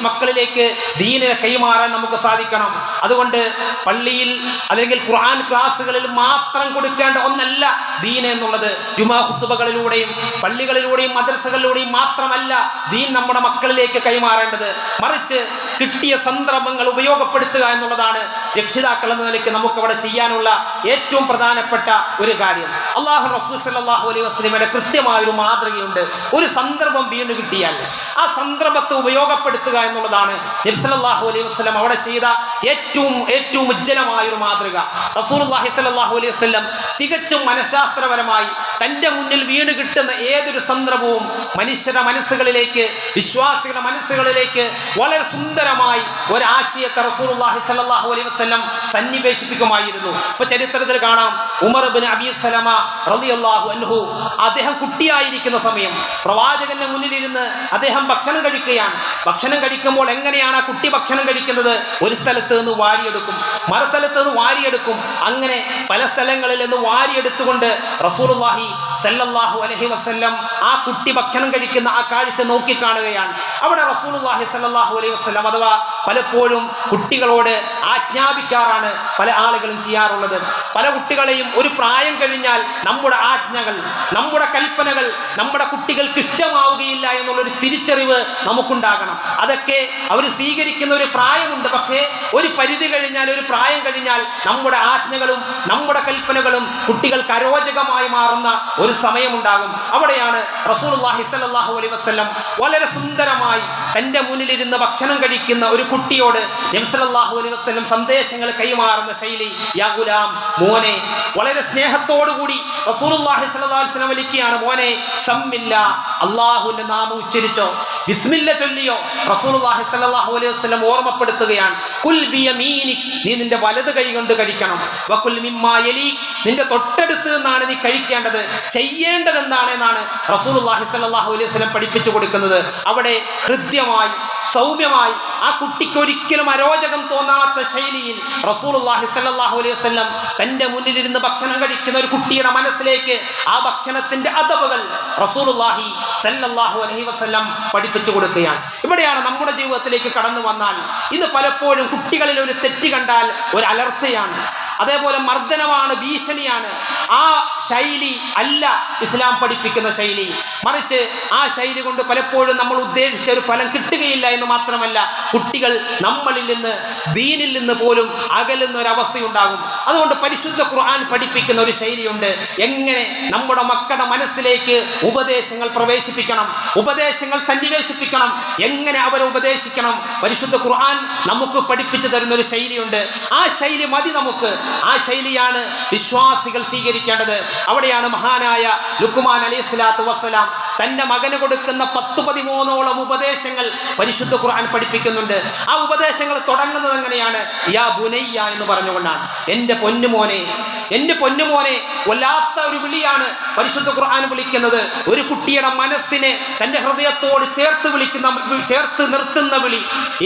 മക്കളിലേക്ക് ദീനിനെ കൈമാറാൻ നമുക്ക് സാധിക്കണം. അതുകൊണ്ട് പള്ളിയിൽ അല്ലെങ്കിൽ ഖുർആൻ ക്ലാസ്സുകളിൽ മാത്രം കൊടുക്കേണ്ട ഒന്നല്ല ദീൻ എന്നുള്ളത്. ജുമാ ഖുതുബകളിലൂടെയും പള്ളികളിലൂടെയും മദ്രസകളിലൂടെയും മാത്രമല്ല ദീൻ നമ്മുടെ മക്കളിലേക്ക് കൈമാറേണ്ടത്. മറിച്ച് കിട്ടിയ സന്ദർഭങ്ങൾ ഉപയോഗപ്പെടുത്തുക എന്നുള്ളതാണ് രക്ഷിതാക്കൾ എന്ന നിലയ്ക്ക് നമുക്ക് അവിടെ ചെയ്യാനുള്ള ഏറ്റവും പ്രധാനപ്പെട്ട ഒരു കാര്യം. അല്ലാഹു റസൂൽ സല്ലല്ലാഹു അലൈഹി വസല്ലമയുടെ കൃത്യമായൊരു മാതൃകയുണ്ട്. ഒരു സന്ദർഭം വീണ്ടും കിട്ടിയാൽ ആ സന്ദർഭത്തെ ഉപയോഗപ്പെടുത്തുക എന്നുള്ളതാണ് നബി സല്ലല്ലാഹു അലൈഹി വസല്ലം അവിടെ ചെയ്ത ഏറ്റവും ഉജ്ജ്വലമായ ഒരു മാതൃക. റസൂലുള്ളാഹി സ്വല്ലല്ലാഹു അലൈഹി വസല്ലം തികച്ചും മനഃശാസ്ത്രപരമായി തൻ്റെ മുന്നിൽ വീണ് കിട്ടുന്ന ഏതൊരു സന്ദർഭവും മനുഷ്യരുടെ മനസ്സുകളിലേക്ക്, വിശ്വാസികളുടെ മനസ്സുകളിലേക്ക് വളരെ സുന്ദരമായി ഒരാശയത്തെ റസൂലുള്ളാഹി സ്വല്ലല്ലാഹു അലൈഹി വസല്ലം സന്നിവേശിപ്പിക്കുമായിരുന്നു. ഇപ്പൊ ചരിത്രത്തിൽ കാണാം, ഉമർ ഇബ്നു അബീ സലമ റളിയല്ലാഹു അൻഹു അദ്ദേഹം കുട്ടിയായിരിക്കുന്ന സമയം പ്രവാചകന്റെ മുന്നിലിരുന്ന് അദ്ദേഹം ഭക്ഷണം കഴിക്കുകയാണ്. ഭക്ഷണം കഴിക്കുമ്പോൾ എങ്ങനെയാണ് ആ കുട്ടി ഭക്ഷണം കഴിക്കുന്നത്? ഒരു സ്ഥലത്ത് നിന്ന് വാരിയെടുക്കും, മറുസ്ഥലത്ത് നിന്ന് വാരിയെടുക്കും, അങ്ങനെ പല സ്ഥലങ്ങളിൽ നിന്ന് വാരിയെടുത്തുകൊണ്ട് റസൂലുള്ളാഹി സല്ലല്ലാഹു അലൈഹി വസല്ലം ആ കുട്ടി ഭക്ഷണം കഴിക്കുന്ന ആ കാഴ്ച നോക്കിക്കാണുകയാണ്. അവിടെ റസൂലുള്ളാഹി സല്ലല്ലാഹു അലൈഹി വസല്ലം അഥവാ പലപ്പോഴും കുട്ടികളോട് ആജ്ഞാപിക്കാറാണ് പല ആളുകളും ചെയ്യാറുള്ളത്. പല കുട്ടികളെയും ഒരു പ്രായം കഴിഞ്ഞാൽ നമ്മുടെ ആജ്ഞകൾ, നമ്മുടെ കൽപ്പനകൾ നമ്മുടെ കുട്ടികൾക്ക് ഇഷ്ടമാവുകയില്ല എന്നുള്ളൊരു തിരിച്ചറിവ് നമുക്കുണ്ടാകണം. അതൊക്കെ അവർ സ്വീകരിക്കുന്ന ഒരു പ്രായമുണ്ട്. പക്ഷേ ഒരു പരിധി കഴിഞ്ഞാൽ, ഒരു പ്രായം കഴിഞ്ഞാൽ നമ്മുടെ ആജ്ഞകളും നമ്മുടെ കൽപ്പനകളും കുട്ടികൾക്ക് അരോചകമായി മാറുന്ന ഒരു സമയമുണ്ടാകും. അവിടെയാണ് റസൂലുള്ളാഹി സ്വല്ലല്ലാഹു അലൈഹി വസല്ലം വളരെ സുന്ദരമായി തൻ്റെ മുന്നിലിരുന്ന് ഭക്ഷണം കഴിക്കുന്ന ഒരു കുട്ടിയോട് നബി സല്ലല്ലാഹു അലൈഹി വസല്ലം സന്ദേശങ്ങൾ കൈമാറുന്ന ശൈലി. യാ ഗുലാം, മോനെ, വളരെ സ്നേഹത്തോടുകൂടി റസൂലുള്ളാഹി സ്വല്ലല്ലാഹു അലൈഹി വസല്ലം വിളിക്കുകയാണ്. മോനെ, സമ്മില്ല, അല്ലാഹുവിന്റെ നാമം ഉച്ചരിച്ചോ, ബിസ്മില്ല ചൊല്ലിയോ. റസൂലുള്ളാഹി സ്വല്ലല്ലാഹു അലൈഹി വസല്ലം ഓർമ്മപ്പെടുത്തുകയാണ്, കുൽ ബിയമീനിക്, നീ നിന്റെ വലത് കൈ കൊണ്ട് കഴിക്കണം. വകുൽ മിമ്മാ യലീക്, നിന്റെ തൊട്ടടുത്ത് നിന്നാണ് നീ കഴിക്കേണ്ടത്. ചെയ്യേണ്ടത് എന്താണെന്നാണ് റസൂലുള്ളാഹി സ്വല്ലല്ലാഹു അലൈഹി വസല്ലം പഠിപ്പിച്ചു കൊടുക്കുന്നത്. അവിടെ ഹൃദ്യമായി, സൗമ്യമായി, ആ കുട്ടിക്ക് ഒരിക്കലും അരോചകം തോന്നാത്ത ശൈലിയിൽ റസൂലുള്ളാഹി സ്വല്ലല്ലാഹു അലൈഹി വസല്ലം തൻ്റെ മുന്നിലിരുന്ന് ഭക്ഷണം കഴിക്കുന്ന ഒരു കുട്ടിയുടെ മനസ്സിലേക്ക് ആ ഭക്ഷണത്തിന്റെ അദബുകൾ റസൂലുള്ളാഹി സ്വല്ലല്ലാഹു അലൈഹി വസല്ലം പഠിപ്പിച്ചു കൊടുക്കുകയാണ്. ഇവിടെയാണ് നമ്മുടെ ജീവിതത്തിലേക്ക് കടന്നു വന്നാൽ ഇത് പലപ്പോഴും കുട്ടികളിൽ ഒരു തെറ്റ് കണ്ടാൽ ഒരു അലർച്ചയാണ്, അതേപോലെ മർദ്ദനമാണ്, ഭീഷണിയാണ്. ആ ശൈലി അല്ല ഇസ്ലാം പഠിപ്പിക്കുന്ന ശൈലി. മറിച്ച് ആ ശൈലി കൊണ്ട് പലപ്പോഴും നമ്മൾ ഉദ്ദേശിച്ച ഒരു ഫലം കിട്ടുകയില്ല എന്ന് മാത്രമല്ല, കുട്ടികൾ നമ്മളിൽ നിന്ന്, ദീനിൽ നിന്ന് പോലും അകലുന്ന ഒരവസ്ഥയുണ്ടാകും. അതുകൊണ്ട് പരിശുദ്ധ ഖുർആൻ പഠിപ്പിക്കുന്ന ഒരു ശൈലിയുണ്ട്. എങ്ങനെ നമ്മുടെ മക്കളുടെ മനസ്സിലേക്ക് ഉപദേശങ്ങൾ പ്രവേശിപ്പിക്കണം, ഉപദേശങ്ങൾ സന്നിവേശിപ്പിക്കണം, എങ്ങനെ അവരെ ഉപദേശിക്കണം, പരിശുദ്ധ ഖുർആൻ നമുക്ക് പഠിപ്പിച്ചു തരുന്ന ഒരു ശൈലിയുണ്ട്. ആ ശൈലി മതി നമുക്ക്. ആ ശൈലിയാണ് വിശ്വാസികൾ സ്വീകരിക്കേണ്ടത്. അവിടെയാണ് മഹാനായ ലുക്മാൻ അലൈഹിസ്സലാത്തു വസ്സലാം തൻ്റെ മകന് കൊടുക്കുന്ന 10-13ഓളം ഉപദേശങ്ങൾ പരിശുദ്ധ ഖുർആൻ പഠിപ്പിക്കുന്നുണ്ട്. ആ ഉപദേശങ്ങൾ തുടങ്ങുന്നത് എങ്ങനെയാണ്? യാ ബുനയ്യ എന്ന് പറഞ്ഞുകൊണ്ടാണ്. എൻ്റെ പൊന്നുമോനെ, എൻ്റെ പൊന്നുമോനെ. വല്ലാത്ത ഒരു വിളിയാണ് പരിശുദ്ധ ഖുർആൻ വിളിക്കുന്നത്. ഒരു കുട്ടിയുടെ മനസ്സിനെ തൻ്റെ ഹൃദയത്തോട് ചേർത്ത് നിർത്തുന്ന വിളി.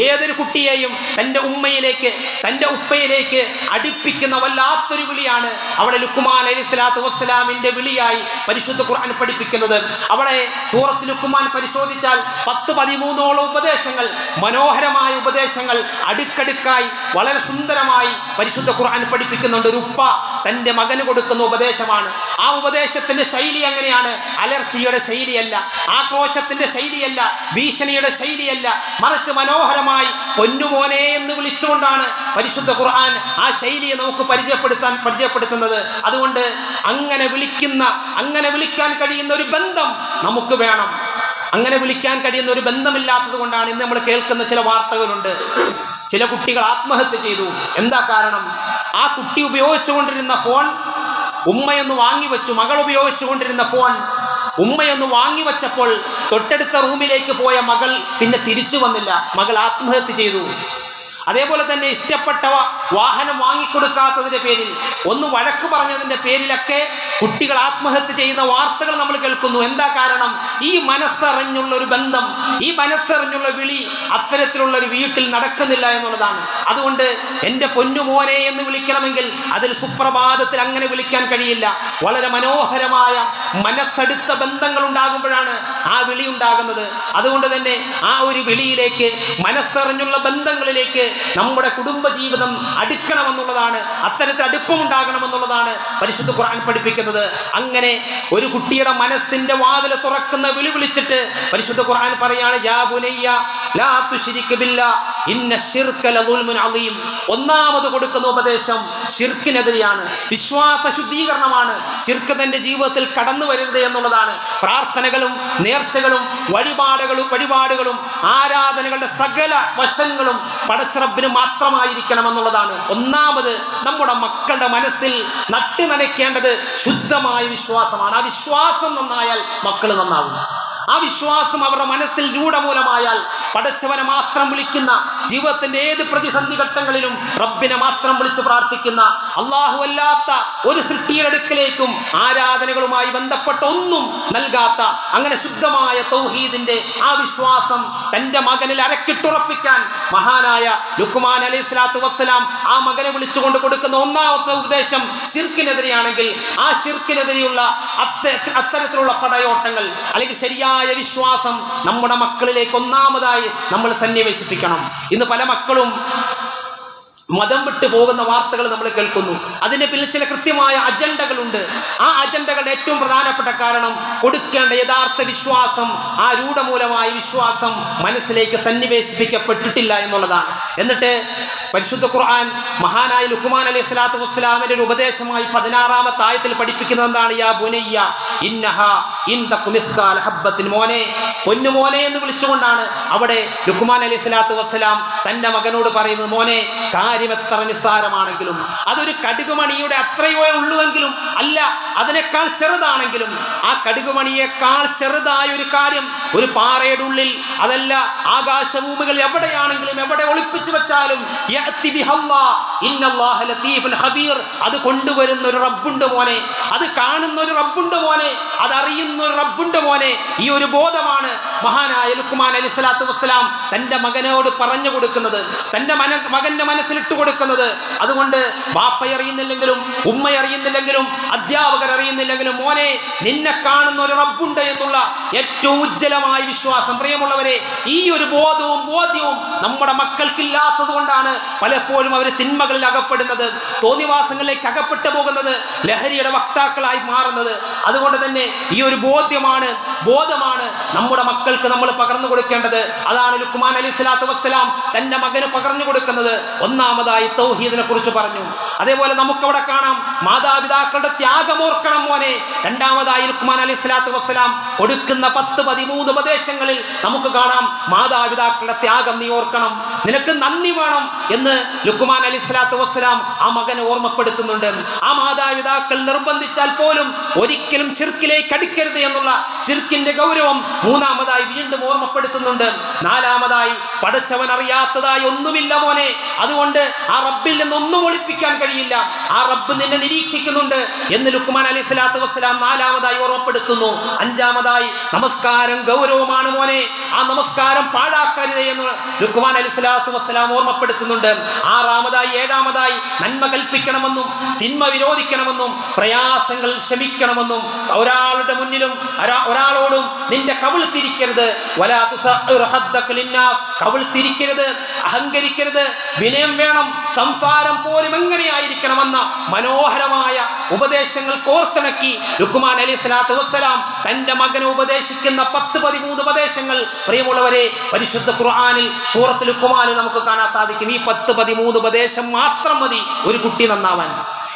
ഏതൊരു കുട്ടിയെയും തൻ്റെ ഉമ്മയിലേക്ക്, തൻ്റെ ഉപ്പയിലേക്ക് അടുപ്പിക്കുന്ന വല്ലാത്തൊരു വിളിയാണ് അവിടെ ലുക്മാൻ അലൈഹിസ്സലാത്തു വസ്സലാമിന്റെ വിളിയായി പരിശുദ്ധ ഖുർആൻ പഠിപ്പിക്കുന്നത്. അവിടെ സൂറത്ത് ലുക്മാൻ പരിശോധിച്ചാൽ 10-13ഓളം ഉപദേശങ്ങൾ, മനോഹരമായ ഉപദേശങ്ങൾ അടുക്കടുക്കായി വളരെ സുന്ദരമായി പരിശുദ്ധ ഖുർആൻ പഠിപ്പിക്കുന്നുണ്ട്. ഒരു ഉപ്പ തൻ്റെ മകന് കൊടുക്കുന്ന ഉപദേശമാണ്. ആ ഉപദേശത്തിന്റെ ശൈലി എങ്ങനെയാണ്? അലർച്ചയുടെ ശൈലിയല്ല, ആക്രോശത്തിന്റെ ശൈലിയല്ല, ഭീഷണിയുടെ ശൈലിയല്ല, മറിച്ച് മനോഹരമായി പൊന്നുമോനെ എന്ന് വിളിച്ചുകൊണ്ടാണ് പരിശുദ്ധ ഖുർആൻ ആ ശൈലിയെ നമുക്ക് പരിചയപ്പെടുത്തുന്നത്. അതുകൊണ്ട് അങ്ങനെ വിളിക്കാൻ കഴിയുന്ന ഒരു ബന്ധം നമുക്ക് വേണം. അങ്ങനെ വിളിക്കാൻ കഴിയുന്ന ഒരു ബന്ധമില്ലാത്തത് കൊണ്ടാണ് ഇന്ന് നമ്മൾ കേൾക്കുന്ന ചില വാർത്തകളുണ്ട്. ചില കുട്ടികൾ ആത്മഹത്യ ചെയ്തു. എന്താ കാരണം? ആ കുട്ടി ഉപയോഗിച്ചുകൊണ്ടിരുന്ന ഫോൺ ഉമ്മയൊന്ന് വാങ്ങിവെച്ചു. മകൾ ഉപയോഗിച്ചുകൊണ്ടിരുന്ന ഫോൺ ഉമ്മയൊന്ന് വാങ്ങിവെച്ചപ്പോൾ തൊട്ടടുത്ത റൂമിലേക്ക് പോയ മകൾ പിന്നെ തിരിച്ചു വന്നില്ല. മകൾ ആത്മഹത്യ ചെയ്തു. അതേപോലെ തന്നെ ഇഷ്ടപ്പെട്ട വാഹനം വാങ്ങിക്കൊടുക്കാത്തതിൻ്റെ പേരിൽ, ഒന്ന് വഴക്ക് പറഞ്ഞതിൻ്റെ പേരിലൊക്കെ കുട്ടികൾ ആത്മഹത്യ ചെയ്യുന്ന വാർത്തകൾ നമ്മൾ കേൾക്കുന്നു. എന്താ കാരണം? ഈ മനസ്സറിഞ്ഞുള്ള ഒരു ബന്ധം, ഈ മനസ്സറിഞ്ഞുള്ള വിളി അത്തരത്തിലുള്ള ഒരു വീട്ടിൽ നടക്കുന്നില്ല എന്നുള്ളതാണ്. അതുകൊണ്ട് എൻ്റെ പൊന്നുമോനെ എന്ന് വിളിക്കണമെങ്കിൽ അതിൽ സുപ്രഭാതത്തിൽ അങ്ങനെ വിളിക്കാൻ കഴിയില്ല. വളരെ മനോഹരമായ മനസ്സടുത്ത ബന്ധങ്ങൾ ഉണ്ടാകുമ്പോഴാണ് ആ വിളി ഉണ്ടാകുന്നത്. അതുകൊണ്ട് തന്നെ ആ ഒരു വിളിയിലേക്ക്, മനസ്സറിഞ്ഞുള്ള ബന്ധങ്ങളിലേക്ക് നമ്മുടെ കുടുംബജീവിതം അടുക്കണമെന്നുള്ളതാണ്, അത്തരത്തിൽ അടുപ്പമുണ്ടാകണമെന്നുള്ളതാണ് പരിശുദ്ധ ഖുർആൻ പഠിപ്പിക്കുന്നത്. അങ്ങനെ ഒരു കുട്ടിയുടെ മനസ്സിന്റെ വാതിൽ തുറക്കുന്ന വിളി വിളിച്ചിട്ട് പരിശുദ്ധ ഖുർആൻ പറയാണ്, യാ ബുനയ്യ ലാ തുശ്രിക് ബില്ലാഹ് ഇന്ന ശിർക ലദുൽമുൻ അളീം. ഒന്നാമത് കൊടുക്കുന്ന ഉപദേശം ശിർക്കിനെതിരെയാണ്, വിശ്വാസ ശുദ്ധീകരണമാണ്. ശിർക്ക് തന്റെ ജീവിതത്തിൽ കടന്നു വരരുത് എന്നുള്ളതാണ്. പ്രാർത്ഥനകളും നേർച്ചകളും വഴിപാടുകളും ആരാധനകളുടെ സകല വശങ്ങളും പടച്ചറബിന് മാത്രമായിരിക്കണം എന്നുള്ളതാണ്. ഒന്നാമത് നമ്മുടെ മക്കളുടെ മനസ്സിൽ നട്ടു നനയ്ക്കേണ്ടത് ശുദ്ധമായ വിശ്വാസമാണ്. ആ വിശ്വാസം നന്നായാൽ മക്കൾ നന്നാവും. ആ വിശ്വാസം അവരുടെ മനസ്സിൽ രൂഢമൂലമായാൽ പടച്ചവനെ മാത്രം വിളിക്കുന്ന, ജീവിതത്തിന്റെ ഏത് പ്രതിസന്ധി ഘട്ടങ്ങളിലും റബ്ബിനെ മാത്രം വിളിച്ച് പ്രാർത്ഥിക്കുന്ന, അല്ലാഹു അല്ലാത്ത ഒരു സൃഷ്ടിയുടെ അടുക്കലേക്കും ആരാധനകളുമായി ബന്ധപ്പെട്ട ഒന്നും നൽകാത്ത, അങ്ങനെ ശുദ്ധമായ തൗഹീദിന്റെ ആ വിശ്വാസം തന്റെ മകനിൽ അരക്കിട്ടുറപ്പിക്കാൻ മഹാനായ ലുക്മാൻ അലൈഹി സ്വലാത്തു വസ്സലാം ആ മകനെ വിളിച്ചുകൊണ്ട് കൊടുക്കുന്ന ഒന്നാമത്തെ ഉപദേശം ശിർക്കിനെതിരെയാണെങ്കിൽ, ആ ശിർക്കിനെതിരെയുള്ള അത്തരത്തിലുള്ള പടയോട്ടങ്ങൾ അല്ലെങ്കിൽ ശരിയായ വിശ്വാസം നമ്മുടെ മക്കളിലേക്ക് ഒന്നാമതായി നമ്മൾ സന്നിവേശിപ്പിക്കണം. ഇന്ന് പല മക്കളും മതം വിട്ടു പോകുന്ന വാർത്തകൾ നമ്മൾ കേൾക്കുന്നു. അതിന് പിന്നിൽ ചില കൃത്യമായ അജണ്ടകളുണ്ട്. ആ അജണ്ടകളുടെ ഏറ്റവും പ്രധാനപ്പെട്ട കാരണം കൊടുക്കേണ്ട യഥാർത്ഥ വിശ്വാസം, ആ രൂഢമൂലമായ വിശ്വാസം മനസ്സിലേക്ക് സന്നിവേശിപ്പിക്കപ്പെട്ടിട്ടില്ല എന്നുള്ളതാണ്. എന്നിട്ട് പരിശുദ്ധ ഖുർആൻ മഹാനായ ലുക്മാൻ അലൈഹി സ്വലാത്തു വസ്സലാമിന്റെ ഒരു ഉപദേശമായി 16-ാമത്തെ ആയത്തിൽ പഠിപ്പിക്കുന്നത് എന്താണ്? യാ ബുനയ്യ ഇന്നഹാ ഇൻ തകു മിസ്കാല ഹബ്ബത്തിൻ. മോനെ, പൊന്നുമോനെ എന്ന് വിളിച്ചുകൊണ്ടാണ് അവിടെ ലുക്മാൻ അലൈഹി സ്വലാത്തു വസ്സലാം തന്റെ മകനോട് പറയുന്നത്. മോനെ, കാര്യം എത്ര നിസ്സാരമാണെങ്കിലും, അതൊരു കടുകുമണിയുടെ അത്രയോ ഉള്ളുവെങ്കിലും, അല്ല അതിനേക്കാൾ ചെറുതാണെങ്കിലും, ആ കടുകുമണിയേക്കാൾ ചെറുതായ ഒരു കാര്യം ഒരു പാറയുടെ ഉള്ളിൽ, അതല്ല ആകാശഭൂമികൾ എവിടെയാണെങ്കിലും, എവിടെ ഒളിപ്പിച്ചു വെച്ചാലും അത് കൊണ്ടുവരുന്ന ഒരു റബ്ബുണ്ട് മോനെ, അത് കാണുന്ന ഒരു റബ്ബുണ്ട് മോനെ, അതറിയുന്ന ഒരു റബ്ബുണ്ട് മോനെ. ഈ ഒരു ബോധമാണ് മഹാനായ ലുക്മാൻ അലൈഹി സ്വലാത്തു വസ്സലാം തന്റെ മകനോട് പറഞ്ഞു കൊടുക്കുന്നത്, തന്റെ മകന്റെ മനസ്സിലിട്ട് കൊടുക്കുന്നത്. അതുകൊണ്ട് വാപ്പയറിയുന്നില്ലെങ്കിലും, ഉമ്മയറിയുന്നില്ലെങ്കിലും, അധ്യാപകർ അറിയുന്നില്ലെങ്കിലും, മോനെ, നിന്നെ കാണുന്ന ഒരു റബ്ബുണ്ട് എന്നുള്ള ഏറ്റവും ഉജ്ജ്വലമായ വിശ്വാസം. പ്രിയമുള്ളവരെ, ഈ ഒരു ബോധ്യവും നമ്മുടെ മക്കൾക്കില്ലാത്തത് കൊണ്ടാണ് പലപ്പോഴും അവർ തിന്മകളിൽ അകപ്പെടുന്നത്, തോന്നിവാസങ്ങളിലേക്ക് അകപ്പെട്ടു പോകുന്നത്, ലഹരിയുടെ വക്താക്കളായി മാറുന്നത്. അതുകൊണ്ട് തന്നെ ഈ ഒരു ബോധമാണ് നമ്മുടെ മക്കൾക്ക് നമ്മൾ പകർന്നു കൊടുക്കേണ്ടത്. അതാണ് ലുക്മാൻ അലൈഹി സ്വലാത്തു വസ്സലാം തന്റെ മകന് പകർന്നു കൊടുക്കുന്നത്. ഒന്നാമതായി തൗഹീദിനെ കുറിച്ച് പറഞ്ഞു. അതേപോലെ നമുക്കവിടെ കാണാം മാതാപിതാക്കളുടെ ത്യാഗമോർക്കണം മോനെ. രണ്ടാമതായി ലുക്മാൻ അലൈഹി സ്വലാത്തു വസ്സലാം കൊടുക്കുന്ന 10-13 ഉപദേശങ്ങളിൽ നമുക്ക് കാണാം മാതാപിതാക്കളുടെ ത്യാഗം നീ ഓർക്കണം, നിനക്ക് നന്ദി വേണം എന്ന് ലുക്മാൻ അലൈഹി സ്വലാത്തു വസ്സലാം ആ മകനെ ഓർമ്മപ്പെടുത്തുന്നുണ്ട്. ആ മാതാപിതാക്കൾ നിർബന്ധിച്ചാൽ പോലും ഒരിക്കലും ശിർക്കിലേക്ക് അടുക്കരുത് എന്നുള്ള ശിർക്കിന്റെ ഗൗരവം മൂന്നാമതായി വീണ്ടും ഓർമ്മപ്പെടുത്തുന്നുണ്ട്. നാലാമതായി പടച്ചവൻ അറിയാത്തതായി ഒന്നുമില്ല മോനെ, അതുകൊണ്ട് ആ റബ്ബിൽ നിന്നൊന്നും ഒളിപ്പിക്കാൻ കഴിയില്ല, ആ റബ്ബ് നിന്നെ നിരീക്ഷിക്കുന്നുണ്ട് എന്ന് ലുക്മാൻ അലൈഹി സ്വലാത്തു വസ്സലാം നാലാമതായി ഓർമ്മപ്പെടുത്തുന്നു. അഞ്ചാമതായി നമസ്കാരം ഗൗരവമാണ് മോനെ, ആ നമസ്കാരം പാഴാക്കരുത് എന്ന് ലുക്മാൻ അലൈഹി സ്വലാത്തു വസ്സലാം ഓർമ്മപ്പെടുത്തുന്നുണ്ട്. ആറാമതായി ഏഴാമതായി നന്മ കൽപ്പിക്കണമെന്നും തിന്മ വിരോധിക്കണമെന്നും പ്രയാസങ്ങൾ ക്ഷമിക്കണമെന്നും ഒരാളുടെ മുന്നിലും ഒരാളോടും നിന്റെ കവിൾ തിരിക്കരുത്, കവിൾ തിരിക്കരുത്, അഹങ്കരിക്കരുത്, വിനയം വേണം, സംസാരം പോലും എങ്ങനെയായിരിക്കണമെന്ന മനോഹരമായ ഉപദേശങ്ങൾ കോർത്തിണക്കി ലുക്മാൻ അലൈഹി സ്വലാത്തു വസ്സലാം തന്റെ മകനെ ഉപദേശിക്കുന്ന 10-13 ഉപദേശങ്ങൾ പ്രിയമുള്ളവരെ പരിശുദ്ധ ഖുർആനിൽ സൂറത്തുൽ ലുക്മാനിൽ നമുക്ക് കാണാൻ സാധിക്കും. ഈ 10-13 ഉപദേശം മാത്രം മതി ഒരു കുട്ടി നന്നാവാൻ.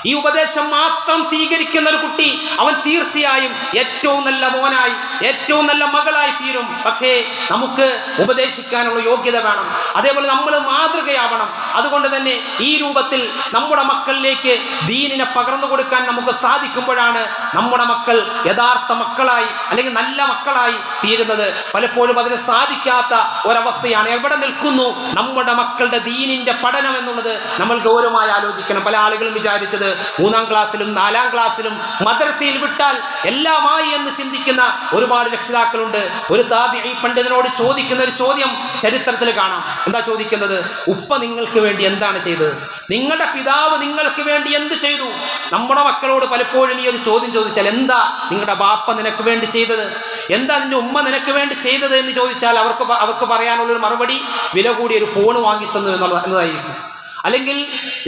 ഈ ഉപദേശം മാത്രം സ്വീകരിക്കുന്ന ഒരു കുട്ടി അവൻ തീർച്ചയായും ഏറ്റവും നല്ല മോനായി, ഏറ്റവും നല്ല മകളായി തീരും. പക്ഷേ നമുക്ക് ഉപദേശിക്കാനുള്ള യോഗ്യത വേണം, അതേപോലെ നമ്മൾ മാതൃകയാവണം. അതുകൊണ്ട് തന്നെ ഈ രൂപത്തിൽ നമ്മുടെ മക്കളിലേക്ക് ദീനിനെ പകർന്നു കൊടുക്കാൻ നമുക്ക് സാധിക്കുമ്പോഴാണ് നമ്മുടെ മക്കൾ യഥാർത്ഥ മക്കളായി അല്ലെങ്കിൽ നല്ല മക്കളായി തീരുന്നത്. പലപ്പോഴും അതിന് സാധിക്കാത്ത ഒരവസ്ഥയാണ്. എവിടെ നിൽക്കുന്നു നമ്മുടെ മക്കളുടെ ദീനിന്റെ പഠനം എന്നുള്ളത് നമ്മൾ ഗൗരവമായി ആലോചിക്കണം. പല ആളുകളും വിചാരിച്ചത് 3-ാം ക്ലാസ്സിലും 4-ാം ക്ലാസ്സിലും മദ്രസയിൽ വിട്ടാൽ എല്ലാമായി എന്ന് ചിന്തിക്കുന്ന ഒരുപാട് രക്ഷിതാക്കളുണ്ട്. ഒരു താബിഈ പണ്ഡിതനോട് ചോദിക്കുന്ന ഒരു ചോദ്യം ചരിത്രത്തിൽ കാണാം. എന്താ ചോദിക്കുന്നത്? ഉപ്പ നിങ്ങൾക്ക് വേണ്ടി എന്താണ് ചെയ്തത്? നിങ്ങളുടെ പിതാവ് നിങ്ങൾക്ക് വേണ്ടി എന്ത് ചെയ്തു? നമ്മുടെ മക്കളോട് പലപ്പോഴും ഈ ഒരു ചോദ്യം ചോദിച്ചാൽ, എന്താ നിങ്ങളുടെ ബാപ്പ നിനക്ക് വേണ്ടി ചെയ്തത്, എന്താ നിന്റെ ഉമ്മ നിനക്ക് വേണ്ടി ചെയ്തത് എന്ന് ചോദിച്ചാൽ അവർക്ക് പറയാനുള്ളൊരു മറുപടി വില കൂടിയൊരു ഫോൺ വാങ്ങിത്തന്നു എന്നതായിരിക്കും. അല്ലെങ്കിൽ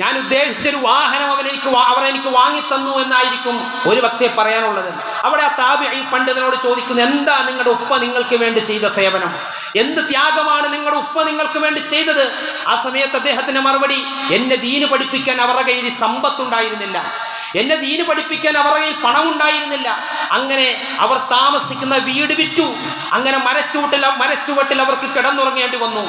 ഞാൻ ഉദ്ദേശിച്ചൊരു വാഹനം അവർ എനിക്ക് വാങ്ങിത്തന്നു എന്നായിരിക്കും ഒരു പക്ഷേ പറയാനുള്ളത്. അവിടെ ആ താബിഈ പണ്ഡിതനോട് ചോദിക്കുന്നു, എന്താ നിങ്ങളുടെ ഉപ്പ നിങ്ങൾക്ക് വേണ്ടി ചെയ്ത സേവനം, എന്ത് ത്യാഗമാണ് നിങ്ങളുടെ ഉപ്പ നിങ്ങൾക്ക് വേണ്ടി ചെയ്തത്? ആ സമയത്ത് അദ്ദേഹത്തിന്റെ മറുപടി, എന്നെ ദീന് പഠിപ്പിക്കാൻ അവരുടെ കയ്യിൽ സമ്പത്തുണ്ടായിരുന്നില്ല, എന്നെ ദീന് പഠിപ്പിക്കാൻ അവരുടെ കയ്യിൽ പണമുണ്ടായിരുന്നില്ല. അങ്ങനെ അവർ താമസിക്കുന്ന വീട് വിറ്റു. അങ്ങനെ മരച്ചുവട്ടിൽ അവർക്ക് കിടന്നുറങ്ങേണ്ടി വന്നു.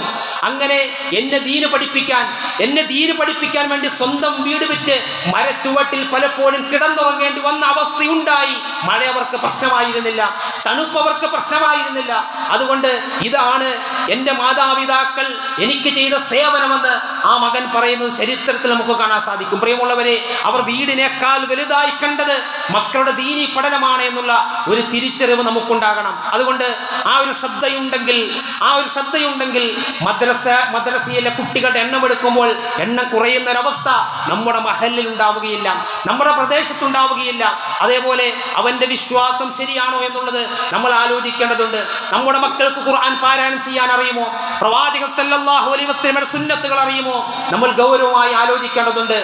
അങ്ങനെ എന്നെ ദീന് പഠിപ്പിക്കാൻ വേണ്ടി സ്വന്തം വീട് വിറ്റ് മരച്ചുവട്ടിൽ പലപ്പോഴും കിടന്നുറങ്ങേണ്ടി വന്ന അവസ്ഥയുണ്ടായി. മഴ അവർക്ക് പ്രശ്നമായിരുന്നില്ല, തണുപ്പ് അവർക്ക് പ്രശ്നമായിരുന്നില്ല. അതുകൊണ്ട് ഇതാണ് എൻ്റെ മാതാപിതാക്കൾ എനിക്ക് ചെയ്ത സേവനമെന്ന് ആ മകൻ പറയുന്നത് ചരിത്രത്തിൽ നമുക്ക് കാണാൻ സാധിക്കും. പ്രിയമുള്ളവരെ, അവർ വീടിനേക്കാൾ വലുതായി കണ്ടത് മക്കളുടെ ദീനി പഠനമാണ് എന്നുള്ള ഒരു തിരിച്ചറിവ് നമുക്കുണ്ടാകണം. അതുകൊണ്ട് ആ ഒരു ശ്രദ്ധയുണ്ടെങ്കിൽ മദ്രസയിലെ കുട്ടികളുടെ എണ്ണം എടുക്കുമ്പോൾ എണ്ണം കുറയുന്ന ഒരവസ്ഥ നമ്മുടെ മഹല്ലിൽ ഉണ്ടാവുകയില്ല, നമ്മുടെ പ്രദേശത്തുണ്ടാവുകയില്ല. അതേപോലെ അവന്റെ വിശ്വാസം ശരിയാണോ എന്നുള്ളത് നമ്മൾ ആലോചിക്കേണ്ടതുണ്ട്. നമ്മുടെ മക്കൾക്ക് ഖുർആൻ പാരായണം ചെയ്യാൻ അറിയുമോ? പ്രവാചകൻ സല്ലല്ലാഹു അലൈഹി വസല്ലമയുടെ സുന്നത്തുകൾ അറിയുമോ? നമ്മൾ ഗൗരവമായി ആലോചിക്കേണ്ടതുണ്ട്.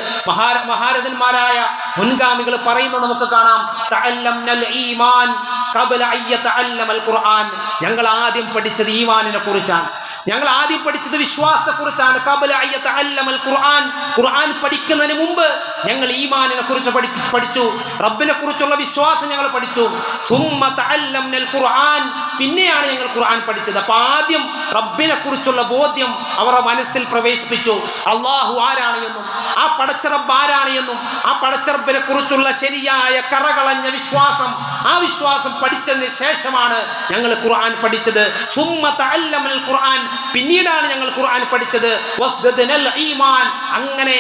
മഹാരഥന്മാരായ മുൻഗാമികൾ പറയുന്നത് നമുക്ക് കാണാം, തഅല്ലംനൽ ഈമാൻ ഖബ്ല അൻ യതഅല്ലമൽ ഖുർആൻ. ഞങ്ങൾ ആദ്യം പഠിച്ചത് ഈമാനിനെ കുറിച്ചാണ്, ഞങ്ങൾ ആദ്യം പഠിച്ചത് വിശ്വാസത്തെക്കുറിച്ചാണ്. ഖബ്ല അൻ യതഅല്ലമൽ ഖുർആൻ, ഖുർആൻ പഠിക്കുന്നതിന് മുമ്പ് ഞങ്ങൾ ഈമാനിനെ കുറിച്ച് പഠിച്ചു, റബ്ബിനെ കുറിച്ചുള്ള വിശ്വാസം ഞങ്ങൾ പഠിച്ചു. സുമ്മ തഅല്ലംനൽ ഖുർആൻ, പിന്നെയാണ് ഞങ്ങൾ ഖുർആൻ പഠിച്ചത്. അപ്പോൾ ആദ്യം റബ്ബിനെ കുറിച്ചുള്ള ബോധ്യം അവരുടെ മനസ്സിൽ പ്രവേശിപ്പിച്ചു. അള്ളാഹു ആരാണ് എന്നും ആ പടച്ച റബ്ബ് ആരാണ് എന്നും ആ പടച്ച റബ്ബിനെ കുറിച്ചുള്ള ശരിയായ കറകളഞ്ഞ വിശ്വാസം, ആ വിശ്വാസം പഠിച്ചതിന് ശേഷമാണ് ഞങ്ങൾ ഖുർആൻ പഠിച്ചത്. സുമ്മ തഅല്ലമൽ ഖുർആൻ, പിന്നീടാണ് ഞങ്ങൾ ഖുർആൻ പഠിച്ചത്. വസ്ദദനൽ ഈമാൻ, അങ്ങനെ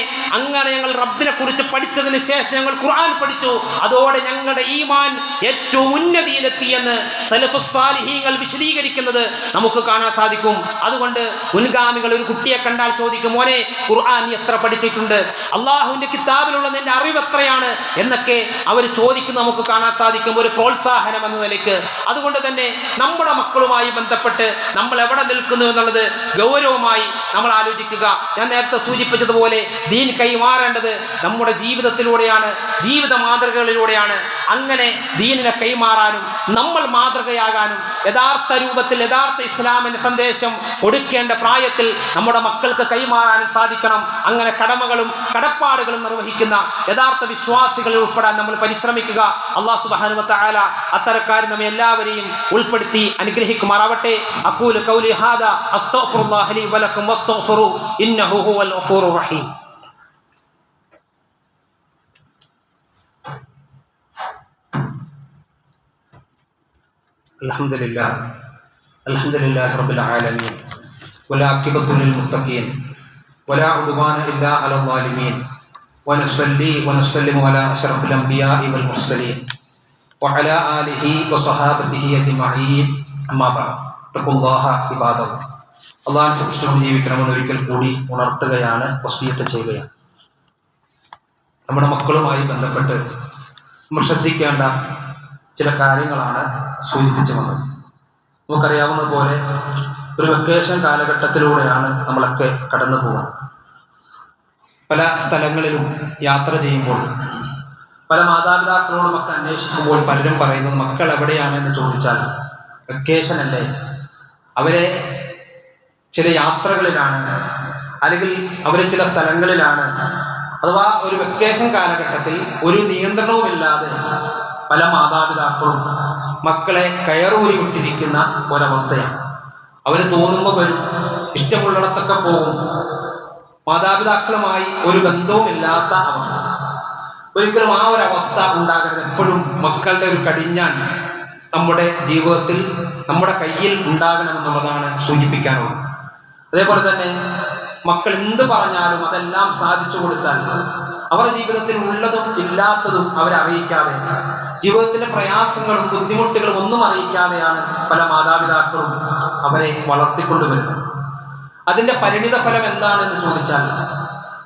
ഞങ്ങൾ റബ്ബിനെ കുറിച്ച് പഠിച്ചതിന് ശേഷം ഞങ്ങൾ ഖുർആൻ പഠിച്ചു. അതോടെ ഞങ്ങളുടെ ഈമാൻ ഏറ്റവും ഉന്നതിയിലെത്തിയെന്ന് സലഫുസ് സാലിഹീങ്ങൾ വിശദീകരിക്കുന്നത് നമുക്ക് കാണാൻ സാധിക്കും. അതുകൊണ്ട് മുൻഗാമികൾ ഒരു കുട്ടിയെ കണ്ടാൽ ചോദിക്കും, മോനെ ഖുർആൻ നീ എത്ര പഠിച്ചിട്ടുണ്ട്, അള്ളാഹുവിന്റെ കിതാബിലുള്ള നിന്റെ അറിവ് എത്രയാണ് എന്നൊക്കെ അവർ ചോദിക്കുന്നത് നമുക്ക് കാണാൻ സാധിക്കും, ഒരു പ്രോത്സാഹനം എന്ന നിലയ്ക്ക്. അതുകൊണ്ട് തന്നെ നമ്മുടെ മക്കളുമായി ബന്ധപ്പെട്ട് നമ്മൾ എവിടെ നിൽക്കുന്നു എന്നുള്ളത് ഗൗരവമായി നമ്മൾ ആലോചിക്കുക. ഞാൻ നേരത്തെ സൂചിപ്പിച്ചതുപോലെ ദീൻ കൈമാറേണ്ടത് നമ്മുടെ ജീവിതത്തിലൂടെയാണ്, ജീവിത മാതൃകകളിലൂടെയാണ്. അങ്ങനെ ദീനിനെ കൈമാറാനും നമ്മൾ മാതൃകയാകാനും യഥാർത്ഥ രൂപത്തിൽ യഥാർത്ഥ ഇസ്ലാമിന്റെ സന്ദേശം കൊടുക്കേണ്ട പ്രായത്തിൽ നമ്മുടെ മക്കൾക്ക് കൈമാറാനും സാധിക്കണം. അങ്ങനെ കടമകളും കടപ്പാടുകളും നിർവഹിക്കുന്ന യഥാർത്ഥ വിശ്വാസികളിൽ ഉൾപ്പെടാൻ നമ്മൾ പരിശ്രമിക്കുക. അല്ലാഹു സുബ്ഹാനഹു വ തആല അത്തരക്കാരിൽ നമ്മെ എല്ലാവരെയും ഉൾപ്പെടുത്തി അനുഗ്രഹിക്കുമാറാവട്ടെ. അഖൂലു ഖൗലി ഹാദാ അസ്തഗ്ഫിറുല്ലാഹ ലി വലക്കും വസ്തഗ്ഫിറു ഇന്നഹു ഹുവൽ ഗഫൂറുർ റഹീം. അൽഹംദുലില്ലാഹി റബ്ബിൽ ആലമീൻ വലാഖിബത്തു ലിൽ മുത്തഖീൻ വലാ ഉദ്വാന ഇല്ലാ അലൽ ളാലിമീൻ വനസ്സല്ലി വനസ്സല്ലിമു അലാ അശ്റഫിൽ അംബിയാഇ വൽ മുർസലീൻ വഅലാ ആലിഹി വസഹാബതിഹി അജ്മഈൻ. അമ്മാ ബഅദ്. തഖുല്ലാഹ ഇബാദല്ലാഹ്. അല്ലാഹുവിനെ സൂക്ഷിച്ചുകൊണ്ട് ജീവിക്കണമെന്ന് ഒരിക്കൽ കൂടി ഉണർത്തുകയാണ്, വസിയത്ത് ചെയ്യുകയാണ്. നമ്മുടെ മക്കളുമായി ബന്ധപ്പെട്ട് നമ്മൾ ശ്രദ്ധിക്കേണ്ട ചില കാര്യങ്ങളാണ് സൂചിപ്പിച്ചു വന്നത്. നമുക്കറിയാവുന്നതുപോലെ ഒരു വെക്കേഷൻ കാലഘട്ടത്തിലൂടെയാണ് നമ്മളൊക്കെ കടന്നു പോകുന്നത്. പല സ്ഥലങ്ങളിലും യാത്ര ചെയ്യുമ്പോൾ പല മാതാപിതാക്കളോടുമൊക്കെ അന്വേഷിക്കുമ്പോൾ പലരും പറയുന്നത്, മക്കൾ എവിടെയാണെന്ന് ചോദിച്ചാൽ വെക്കേഷൻ അല്ലേ, അവരെ ചില യാത്രകളിലാണ്, അല്ലെങ്കിൽ അവരെ ചില സ്ഥലങ്ങളിലാണ്. അഥവാ ഒരു വെക്കേഷൻ കാലഘട്ടത്തിൽ ഒരു നിയന്ത്രണവുമില്ലാതെ പല മാതാപിതാക്കളും മക്കളെ കയറൂരി വിട്ടിരിക്കുന്ന ഒരവസ്ഥയാണ്. അവർ തോന്നുമ്പോൾ വരും, ഇഷ്ടമുള്ളിടത്തൊക്കെ പോകും, മാതാപിതാക്കളുമായി ഒരു ബന്ധവുമില്ലാത്ത അവസ്ഥ. ഒരിക്കലും ആ ഒരു അവസ്ഥ ഉണ്ടാകരുത്. എപ്പോഴും മക്കളുടെ ഒരു കടിഞ്ഞാൺ നമ്മുടെ ജീവിതത്തിൽ നമ്മുടെ കയ്യിൽ ഉണ്ടാകണമെന്നുള്ളതാണ് സൂചിപ്പിക്കാനുള്ളത്. അതേപോലെ തന്നെ മക്കൾ എന്ത് പറഞ്ഞാലും അതെല്ലാം സാധിച്ചു കൊടുത്താൽ അവരുടെ ജീവിതത്തിൽ ഉള്ളതും ഇല്ലാത്തതും അവരറിയിക്കാതെ, ജീവിതത്തിലെ പ്രയാസങ്ങളും ബുദ്ധിമുട്ടുകളും ഒന്നും അറിയിക്കാതെയാണ് പല മാതാപിതാക്കളും അവരെ വളർത്തിക്കൊണ്ടുവരുന്നത്. അതിൻ്റെ പരിണിത ഫലം എന്താണെന്ന് ചോദിച്ചാൽ,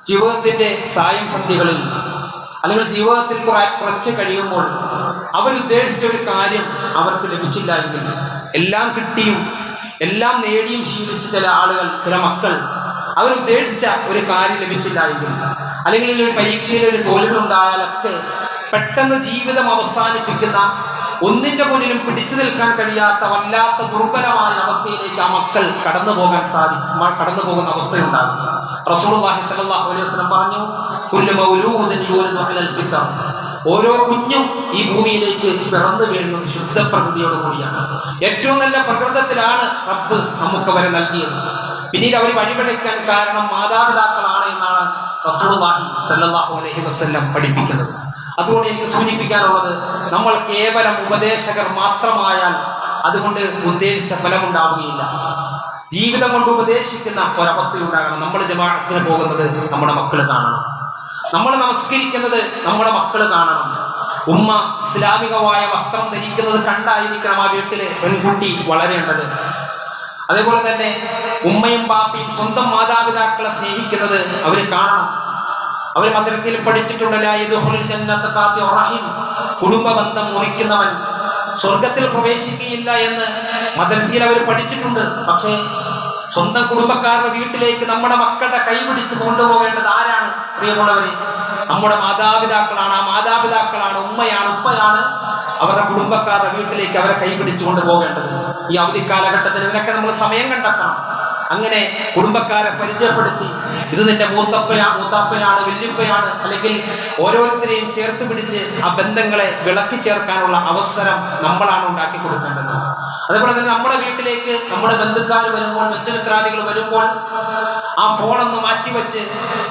ജീവിതത്തിൻ്റെ സായം സന്ധ്യകളിൽ അല്ലെങ്കിൽ ജീവിതത്തിൽ കുറച്ച് കഴിയുമ്പോൾ അവരുദ്ദേശിച്ച ഒരു കാര്യം അവർക്ക് ലഭിച്ചില്ല എങ്കിൽ, എല്ലാം കിട്ടിയും എല്ലാം നേടിയും ശീലിച്ച ചില ആളുകൾ, ചില മക്കൾ അവരുദ്ദേശിച്ച ഒരു കാര്യം ലഭിച്ചില്ല എങ്കിൽ, അല്ലെങ്കിൽ ഒരു പരീക്ഷയിൽ ഒരു തോൽവിയുണ്ടായാലൊക്കെ പെട്ടെന്ന് ജീവിതം അവസാനിപ്പിക്കുന്ന, ഒന്നിന്റെ മുന്നിലും പിടിച്ചു നിൽക്കാൻ കഴിയാത്ത വല്ലാത്ത ദുർബലമായ അവസ്ഥയിലേക്ക് ആ മക്കൾ കടന്നു പോകുന്ന അവസ്ഥയുണ്ടാകും. റസൂലുള്ളാഹി സ്വല്ലല്ലാഹു അലൈഹി വസല്ലം പറഞ്ഞു, കുല്ലു മൗലൂദിൻ യൂലദു അലൽ ഫിത്ര, ഓരോ കുഞ്ഞും ഈ ഭൂമിയിലേക്ക് പിറന്നു വീഴുന്നത് ശുദ്ധ പ്രകൃതിയോട് കൂടിയാണ്. ഏറ്റവും നല്ല പ്രകൃതത്തിലാണ് റബ്ബ് നമുക്ക് അവരെ നൽകിയത്. പിന്നീട് അവർ വഴിപിഴയ്ക്കാൻ കാരണം മാതാപിതാക്കളാണ് എന്നാണ് റസൂലുള്ളാഹി സ്വല്ലല്ലാഹു അലൈഹി വസല്ലം പഠിപ്പിക്കുന്നത്. അതുകൊണ്ട് എനിക്ക് സൂചിപ്പിക്കാനുള്ളത്, നമ്മൾ കേവലം ഉപദേശകർ മാത്രമായാൽ അതുകൊണ്ട് ഉദ്ദേശിച്ച ഫലമുണ്ടാവുകയില്ല. ജീവിതം കൊണ്ട് ഉപദേശിക്കുന്ന ഒരവസ്ഥയുണ്ടാകണം. നമ്മൾ ജമാഅത്തിന് പോകുന്നത് നമ്മുടെ മക്കൾ കാണണം, നമ്മൾ നമസ്കരിക്കുന്നത് നമ്മുടെ മക്കൾ കാണണം. ഉമ്മ ഇസ്ലാമികമായ വസ്ത്രം ധരിക്കുന്നത് കണ്ടായിരിക്കണം ആ വീട്ടിലെ പെൺകുട്ടി വളരേണ്ടത്. അതേപോലെ തന്നെ ഉമ്മയും ബാപ്പയും സ്വന്തം മാതാപിതാക്കളെ സ്നേഹിക്കുന്നത് അവർ കാണണം. അവർ മദ്രസയിൽ പഠിച്ചിട്ടുണ്ടല്ലോ, കുടുംബ ബന്ധം മുറിക്കുന്നവൻ സ്വർഗത്തിൽ പ്രവേശിക്കുകയില്ല എന്ന് മദ്രസയിൽ അവർ പഠിച്ചിട്ടുണ്ട്. പക്ഷേ സ്വന്തം കുടുംബക്കാരുടെ വീട്ടിലേക്ക് നമ്മുടെ മക്കളുടെ കൈപിടിച്ച് കൊണ്ടുപോകേണ്ടത് ആരാണ്? പ്രിയമുള്ളവരെ, നമ്മുടെ മാതാപിതാക്കളാണ്. ആ മാതാപിതാക്കളാണ്, ഉമ്മയാണ്, ഉപ്പയാണ് അവരുടെ കുടുംബക്കാരുടെ വീട്ടിലേക്ക് അവരെ കൈപിടിച്ചു കൊണ്ടുപോകേണ്ടത്. ഈ അവധി കാലഘട്ടത്തിൽ ഇതിനൊക്കെ നമ്മൾ സമയം കണ്ടെത്തണം. അങ്ങനെ കുടുംബക്കാരെ പരിചയപ്പെടുത്തി, ഇത് നിന്റെ മൂത്താപ്പയാണ്, വല്യുപ്പയാണ്, അല്ലെങ്കിൽ ഓരോരുത്തരെയും ചേർത്ത് പിടിച്ച് ആ ബന്ധങ്ങളെ വിളക്കി ചേർക്കാനുള്ള അവസരം നമ്മളാണ് ഉണ്ടാക്കി കൊടുക്കേണ്ടത്. അതേപോലെ തന്നെ നമ്മുടെ വീട്ടിലേക്ക് നമ്മുടെ ബന്ധുക്കാർ വരുമ്പോൾ, ബന്ധുമിത്രാദികൾ വരുമ്പോൾ ആ ഫോണൊന്ന് മാറ്റിവെച്ച്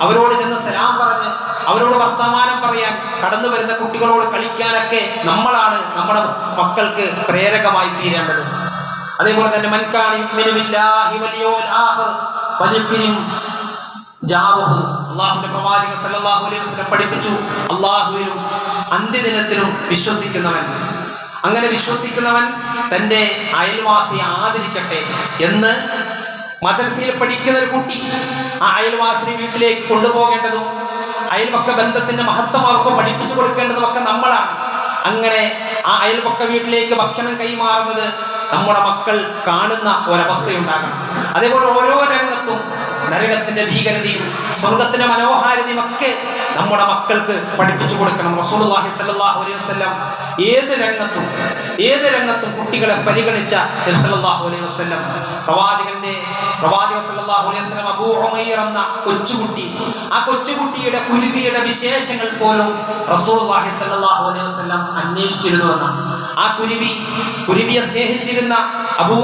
അവരോട് ചെന്ന് സലാം പറഞ്ഞ് അവരോട് വർത്തമാനം പറയാൻ, കടന്നു വരുന്ന കുട്ടികളോട് കളിക്കാനൊക്കെ നമ്മളാണ് നമ്മുടെ മക്കൾക്ക് പ്രേരകമായി തീരേണ്ടത്. അതേപോലെ തന്നെ അല്ലാഹുവിന്റെ പ്രവാചകൻ സല്ലല്ലാഹു അലൈഹി വസല്ലം പഠിപ്പിച്ചു, അല്ലാഹുവിലും അന്ത്യദിനത്തിലും വിശ്വസിക്കുന്നവൻ, അങ്ങനെ വിശ്വസിക്കുന്നവൻ തൻ്റെ അയൽവാസിയെ ആദരിക്കട്ടെ എന്ന് മദ്രസയിൽ പഠിക്കുന്ന ഒരു കുട്ടി ആ അയൽവാസിനെ വീട്ടിലേക്ക് കൊണ്ടുപോകേണ്ടതും അയൽപക്ക ബന്ധത്തിന്റെ മഹത്വം അവർക്ക് പഠിപ്പിച്ചു കൊടുക്കേണ്ടതും ഒക്കെ നമ്മളാണ്. അങ്ങനെ ആ അയൽപക്ക വീട്ടിലേക്ക് ഭക്ഷണം കൈമാറുന്നത് നമ്മുടെ മക്കൾ കാണുന്ന ഒരവസ്ഥയുണ്ടാകണം. അതേപോലെ ഓരോ രംഗത്തും നരകത്തിന്റെ ഭീകരതയും സ്വർഗത്തിന്റെ മനോഹാരിതയും ഒക്കെ നമ്മുടെ മക്കൾക്ക് പഠിപ്പിച്ചു കൊടുക്കണം. റസൂലുള്ളാഹി സ്വല്ലല്ലാഹു അലൈഹി വസല്ലം ഏത് രംഗത്തും കുട്ടികളെ പരിഗണിച്ച സല്ലല്ലാഹു അലൈഹി വസല്ലം പ്രവാചകൻ സല്ലല്ലാഹു അലൈഹി വസല്ലം അബൂ ഉമൈർ എന്ന കൊച്ചുകുട്ടി, ആ കൊച്ചുകുട്ടിയുടെ കുരുവിയുടെ വിശേഷങ്ങൾ പോലും റസൂലുള്ളാഹി സ്വല്ലല്ലാഹു അലൈഹി വസല്ലം അന്വേഷിച്ചിരുന്നുവെന്നാണ്. ആ കുരുവിയെ സ്നേഹിച്ചിരുന്ന അബൂ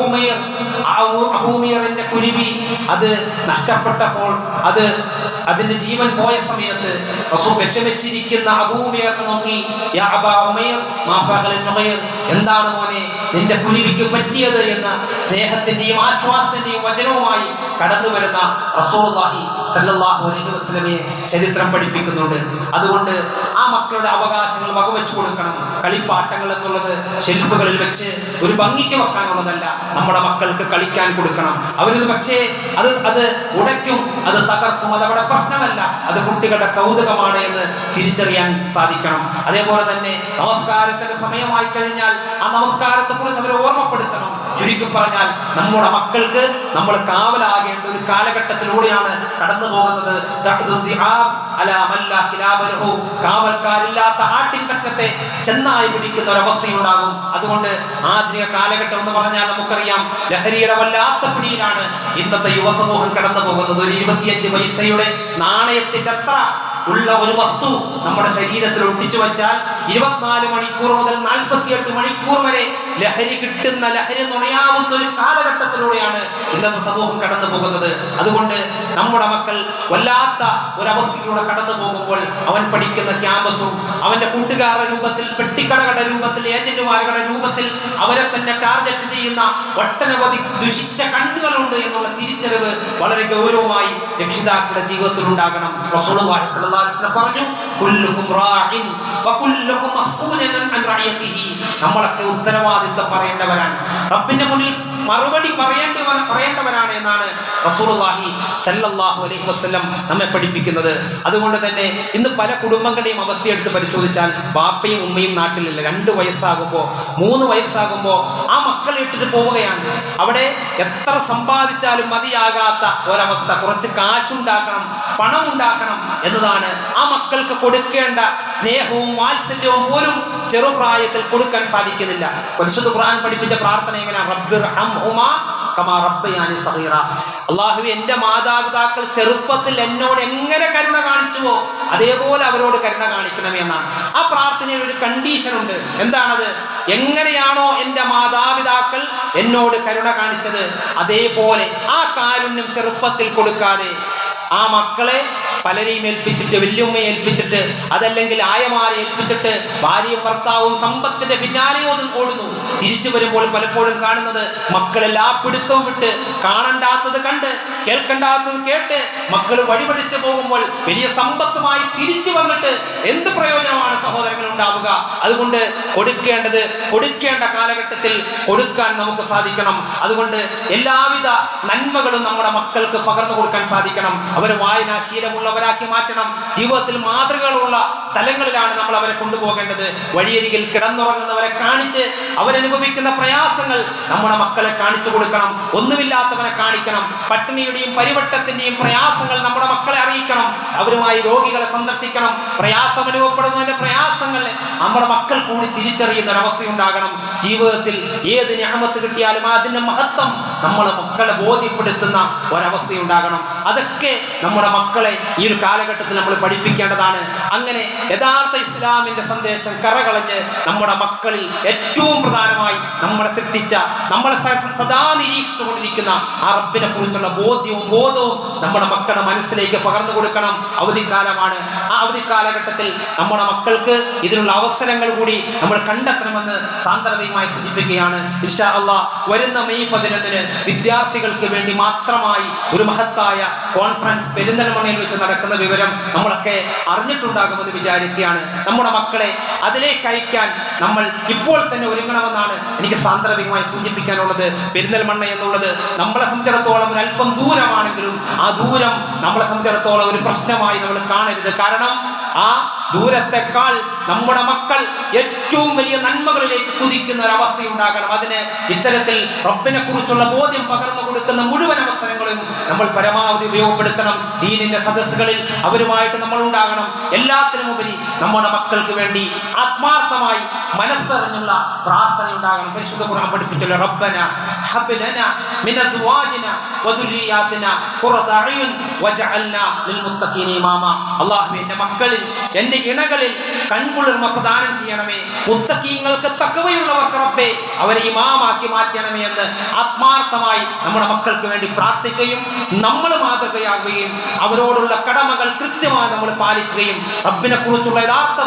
ഉമൈറിന്റെ കുരുവി അത് നഷ്ടപ്പെട്ടപ്പോൾ, അതിന്റെ ജീവൻ പോയ സമയത്ത് റസൂൽ വിഷമിച്ചിരിക്കുന്ന അബൂ ഉമൈറിനെ നോക്കി, യാ അബാ ഉമൈർ മാ ഫഅലൻ നുഗൈർ, എന്താണ് മോനെ നിന്റെ കുരുവിക്ക് പറ്റിയത് എന്ന് സ്നേഹത്തിന്റെയും ആശ്വാസത്തിന്റെയും വചനവുമായി കടന്നു വരുന്ന റസൂലുള്ളാഹി സ്വല്ലല്ലാഹു അലൈഹി വസല്ലമയെ ചരിത്രം പഠിപ്പിക്കുന്നുണ്ട്. അതുകൊണ്ട് ആ മക്കളുടെ അവകാശങ്ങൾ വകവെച്ചു കൊടുക്കണം. കളിപ്പാട്ടങ്ങൾ എന്നുള്ളത് ഷെൽഫുകളിൽ വെച്ച് ഒരു ഭംഗിക്ക് വെക്കാനുള്ളതല്ല, നമ്മുടെ മക്കൾക്ക് കളിക്കാൻ കൊടുക്കണം. അവരിത് പക്ഷേ അത് ഉടയ്ക്കും, അത് തകർക്കും, അതവിടെ പ്രശ്നമല്ല, അത് കുട്ടികളുടെ കൗതുകമാണ് എന്ന് തിരിച്ചറിയാൻ സാധിക്കണം. അതേപോലെ തന്നെ നമസ്കാരത്തിന്റെ സമയമായി കഴിഞ്ഞാൽ ആ നമസ്കാരത്തെ കുറിച്ച് അവരെ ഓർമ്മപ്പെടുത്തണം. ചുരുക്കി പറഞ്ഞാൽ നമ്മുടെ മക്കൾക്ക് നമ്മൾ കാവലാകേണ്ട ഒരു കാലഘട്ടത്തിലൂടെയാണ് കടന്നു പോകുന്നത്. കാവൽക്കാരില്ലാത്ത ആട്ടിൻപറ്റത്തെ ചെന്നായി പിടിക്കുന്ന ഒരവസ്ഥയുണ്ടാകും. അതുകൊണ്ട് ആധുനിക കാലഘട്ടം എന്ന് പറഞ്ഞാൽ നമുക്കറിയാം, ലഹരിയുടെ വല്ലാത്ത പിടിയിലാണ് ഇന്നത്തെ യുവസമൂഹം കടന്നു പോകുന്നത്. ഒരു 25 പൈസയുടെ നാണയത്തിന്റെ അത്ര ഉള്ള ഒരു വസ്തു നമ്മുടെ ശരീരത്തിൽ ഒട്ടിച്ചു വെച്ചാൽ 24 മണിക്കൂർ മുതൽ 48 മണിക്കൂർ വരെ ലഹരി കിട്ടുന്ന, ലഹരി നുണയാവുന്ന ഒരു കാലഘട്ടത്തിലൂടെയാണ് ഇന്നത്തെ സമൂഹം കടന്നു പോകുന്നത്. അതുകൊണ്ട് നമ്മുടെ മക്കൾ വല്ലാത്ത ഒരവസ്ഥയിലൂടെ കടന്നു പോകുമ്പോൾ അവൻ പഠിക്കുന്ന ക്യാമ്പസും അവന്റെ കൂട്ടുകാരുടെ രൂപത്തിൽ, പെട്ടിക്കടകളുടെ രൂപത്തിൽ, ഏജന്റുമാരുടെ രൂപത്തിൽ അവരെ തന്നെ ടാർഗറ്റ് ചെയ്യുന്ന ഒട്ടനവധി ദുഷിച്ച കണ്ണുകളുണ്ട് എന്നുള്ള തിരിച്ചറിവ് വളരെ ഗൗരവമായി രക്ഷിതാക്കളുടെ ജീവിതത്തിൽ ഉണ്ടാകണം. റസൂലുള്ളാഹി സ്വല്ലല്ലാഹു അലൈഹി വസല്ലം പറഞ്ഞു, കുല്ലുകും റാഇൻ വകുല്ലുകും മസ്ഊലൻ അൻ റഅയതിഹി, നമ്മളൊക്കെ ഉത്തരവാദിത്തം പറയേണ്ടവരാണ്. റബ്ബിന്റെ മുന്നിൽ മറുപടി പറയേണ്ടവനാണ് എന്നാണ് റസൂലുള്ളാഹി സ്വല്ലല്ലാഹു അലൈഹി വസല്ലം നമ്മെ പഠിപ്പിക്കുന്നത്. അതുകൊണ്ട് തന്നെ ഇന്ന് പല കുടുംബങ്ങളുടെയും അവസ്ഥയെടുത്ത് പരിശോധിച്ചാൽ ബാപ്പയും ഉമ്മയും നാട്ടിലില്ല. 2 വയസ്സാകുമ്പോൾ 3 വയസ്സാകുമ്പോൾ ആ മക്കളെ ഇട്ടിട്ട് പോവുകയാണ്. അവിടെ എത്ര സമ്പാദിച്ചാലും മതിയാകാത്ത ഒരവസ്ഥ. കുറച്ച് കാശുണ്ടാക്കണം, പണം ഉണ്ടാക്കണം എന്നതാണ്. ആ മക്കൾക്ക് കൊടുക്കേണ്ട സ്നേഹവും വാത്സല്യവും പോലും ചെറുപ്രായത്തിൽ കൊടുക്കാൻ സാധിക്കുന്നില്ല. പരിശുദ്ധ ഖുർആൻ പഠിപ്പിച്ച പ്രാർത്ഥന എങ്ങനെയാണ്? റബ്ബിർഹംഹുമാ കമാ റബ്ബയാനി സഗീറ. അല്ലാഹുവേ, എൻ്റെ മാതാപിതാക്കൾ ചെറുപ്പത്തിൽ എന്നോട് എങ്ങനെ കരുണ കാണിച്ചുവോ അതേപോലെ അവരോട് കരുണ കാണിക്കണമേ എന്നാണ്. ആ പ്രാർത്ഥനയിൽ ഒരു കണ്ടീഷൻ ഉണ്ട്. എന്താണത്? എങ്ങനെയാണോ എൻ്റെ മാതാപിതാക്കൾ എന്നോട് കരുണ കാണിച്ചത് അതേപോലെ ആ കാരുണ്യം ചെറുപ്പത്തിൽ കൊടുക്കാതെ ആ മക്കളെ പലരെയും ഏൽപ്പിച്ചിട്ട്, വല്യമ്മയെ ഏൽപ്പിച്ചിട്ട്, അതല്ലെങ്കിൽ ആയമാരെ ഏൽപ്പിച്ചിട്ട് ഭാര്യയും ഭർത്താവും സമ്പത്തിന്റെ പിന്നാലെ ഓടുന്നു. തിരിച്ചു വരുമ്പോൾ പലപ്പോഴും കാണുന്നത് മക്കളെല്ലാ പിടുത്തവും വിട്ട്, കാണണ്ടാത്തത് കണ്ട്, കേൾക്കണ്ടാത്തത് കേട്ട് മക്കൾ വഴിപടിച്ചു പോകുമ്പോൾ വലിയ സമ്പത്തുമായി തിരിച്ചു വന്നിട്ട് എന്ത് പ്രയോജനമാണ് സഹോദരങ്ങൾ ഉണ്ടാവുക? അതുകൊണ്ട് കൊടുക്കേണ്ട കാലഘട്ടത്തിൽ കൊടുക്കാൻ നമുക്ക് സാധിക്കണം. അതുകൊണ്ട് എല്ലാവിധ നന്മകളും നമ്മുടെ മക്കൾക്ക് പകർന്നു കൊടുക്കാൻ സാധിക്കണം. അവർ വായനാശീലമുള്ളവരാക്കി മാറ്റണം. ജീവിതത്തിൽ മാതൃകകളുള്ള സ്ഥലങ്ങളിലാണ് നമ്മൾ അവരെ കൊണ്ടുപോകേണ്ടത്. വഴിയരികിൽ കിടന്നുറങ്ങുന്നവരെ കാണിച്ച് അവരനുഭവിക്കുന്ന പ്രയാസങ്ങൾ നമ്മുടെ മക്കളെ കാണിച്ചു കൊടുക്കണം. ഒന്നുമില്ലാത്തവനെ കാണിക്കണം. പട്ടിണിയുടെയും പരിവട്ടത്തിന്റെയും പ്രയാസങ്ങൾ നമ്മുടെ മക്കളെ അറിയിക്കണം. അവരുമായി രോഗികളെ സന്ദർശിക്കണം. പ്രയാസം അനുഭവപ്പെടുന്നതിന്റെ പ്രയാസങ്ങൾ നമ്മുടെ മക്കൾ കൂടി തിരിച്ചറിയുന്ന ഒരവസ്ഥയുണ്ടാകണം. ജീവിതത്തിൽ ഏത് നിഅമത്ത് കിട്ടിയാലും അതിന്റെ മഹത്വം നമ്മളെ മക്കളെ ബോധ്യപ്പെടുത്തുന്ന ഒരവസ്ഥയുണ്ടാകണം. അതൊക്കെ നമ്മുടെ മക്കളെ ഈ ഒരു കാലഘട്ടത്തിൽ നമ്മൾ പഠിപ്പിക്കേണ്ടതാണ്. അങ്ങനെ യഥാർത്ഥ ഇസ്ലാമിന്റെ സന്ദേശം കറകളഞ്ഞ് നമ്മുടെ മക്കളിൽ ഏറ്റവും പ്രധാനമായി നമ്മളെ സൃഷ്ടിച്ച, നമ്മളെ സദാ നിരീക്ഷിച്ചുകൊണ്ടിരിക്കുന്ന ആ റബ്ബിനെ കുറിച്ചുള്ള ബോധ്യവും ബോധവും നമ്മുടെ മക്കളുടെ മനസ്സിലേക്ക് പകർന്നു കൊടുക്കണം. അവധിക്കാലമാണ്. ആ അവധി കാലഘട്ടത്തിൽ നമ്മുടെ മക്കൾക്ക് ഇതിനുള്ള അവസരങ്ങൾ കൂടി നമ്മൾ കണ്ടെത്തണമെന്ന് സാന്ദർഭികമായി സൂചിപ്പിക്കുകയാണ്. ഇൻഷാ അല്ലാഹ് വരുന്ന മെയ് 11 വിദ്യാർത്ഥികൾക്ക് വേണ്ടി മാത്രമായി ഒരു മഹത്തായ കോൺഫറൻസ് പെരിന്തൽമണ്ണയിൽ വെച്ച് നടക്കുന്ന വിവരം നമ്മളൊക്കെ അറിഞ്ഞിട്ടുണ്ടാകുമെന്ന് വിചാരിക്കുകയാണ്. നമ്മുടെ മക്കളെ അതിലേക്ക് അയക്കാൻ നമ്മൾ ഇപ്പോൾ തന്നെ ഒരുങ്ങണമെന്നാണ് എനിക്ക് സാന്ദർഭികമായി സൂചിപ്പിക്കാനുള്ളത്. പെരിന്തൽമണ്ണ എന്നുള്ളത് നമ്മളെ സംബന്ധിച്ചിടത്തോളം ഒരല്പം ദൂരമാണെങ്കിലും ആ ദൂരം നമ്മളെ സംബന്ധിച്ചിടത്തോളം ഒരു പ്രശ്നമായി നമ്മൾ കാണരുത്. കാരണം ആ ദൂരത്തെക്കാൾ നമ്മുടെ മക്കൾ ഏറ്റവും വലിയ നന്മകളിലേക്ക് കുതിക്കുന്ന ഒരവസ്ഥയുണ്ടാകണം. അതിന് ഇത്തരത്തിൽ റബ്ബിനെ കുറിച്ചുള്ള ബോധ്യം പകർന്നു കൊടുക്കുന്ന മുഴുവൻ അവസരങ്ങളും നമ്മൾ പരമാവധി ഉപയോഗപ്പെടുത്തണം. ദീനിന്റെ സദസ്സുകളിൽ അവരുമായിട്ട് നമ്മൾ ഉണ്ടാകണം. എല്ലാത്തിനും ഉപരി നമ്മുടെ മക്കൾക്ക് വേണ്ടി ആത്മാർത്ഥമായി മനസ്സറിഞ്ഞുള്ള പ്രാർത്ഥന ഉണ്ടാകണം. പരിശുദ്ധ ഖുർആൻ പഠിപ്പിച്ചല്ലോ, റബ്ബന ഹബ് ലനാ മിൻ അസ്വാജിനാ വദുരിയാതിനാ ഖുറത അയുൻ വജഅൽനാ ലിൽമുത്തഖീന ഇമാമ. അല്ലാഹുവേ, എൻ്റെ മക്കളിൽ, എൻ്റെ ഇണകളിൽ കൺകുളിർമ പ്രദാനം ചെയ്യണമേ. മുത്തഖീങ്ങൾക്ക് തഖ്വയുള്ളവർക്ക് റബ്ബേ അവരെ ഇമാമാക്കി മാറ്റണമേ എന്ന് ആത്മാർത്ഥമായി നമ്മുടെ മക്കൾക്ക് വേണ്ടി പ്രാർത്ഥിക്കുകയും നമ്മൾ മാതൃകയാകുകയും അവരോടുള്ള കടമകൾ കൃത്യമായി നമ്മൾ പാലിക്കുകയും റബ്ബിനെ കുറിച്ചുള്ള യഥാർത്ഥ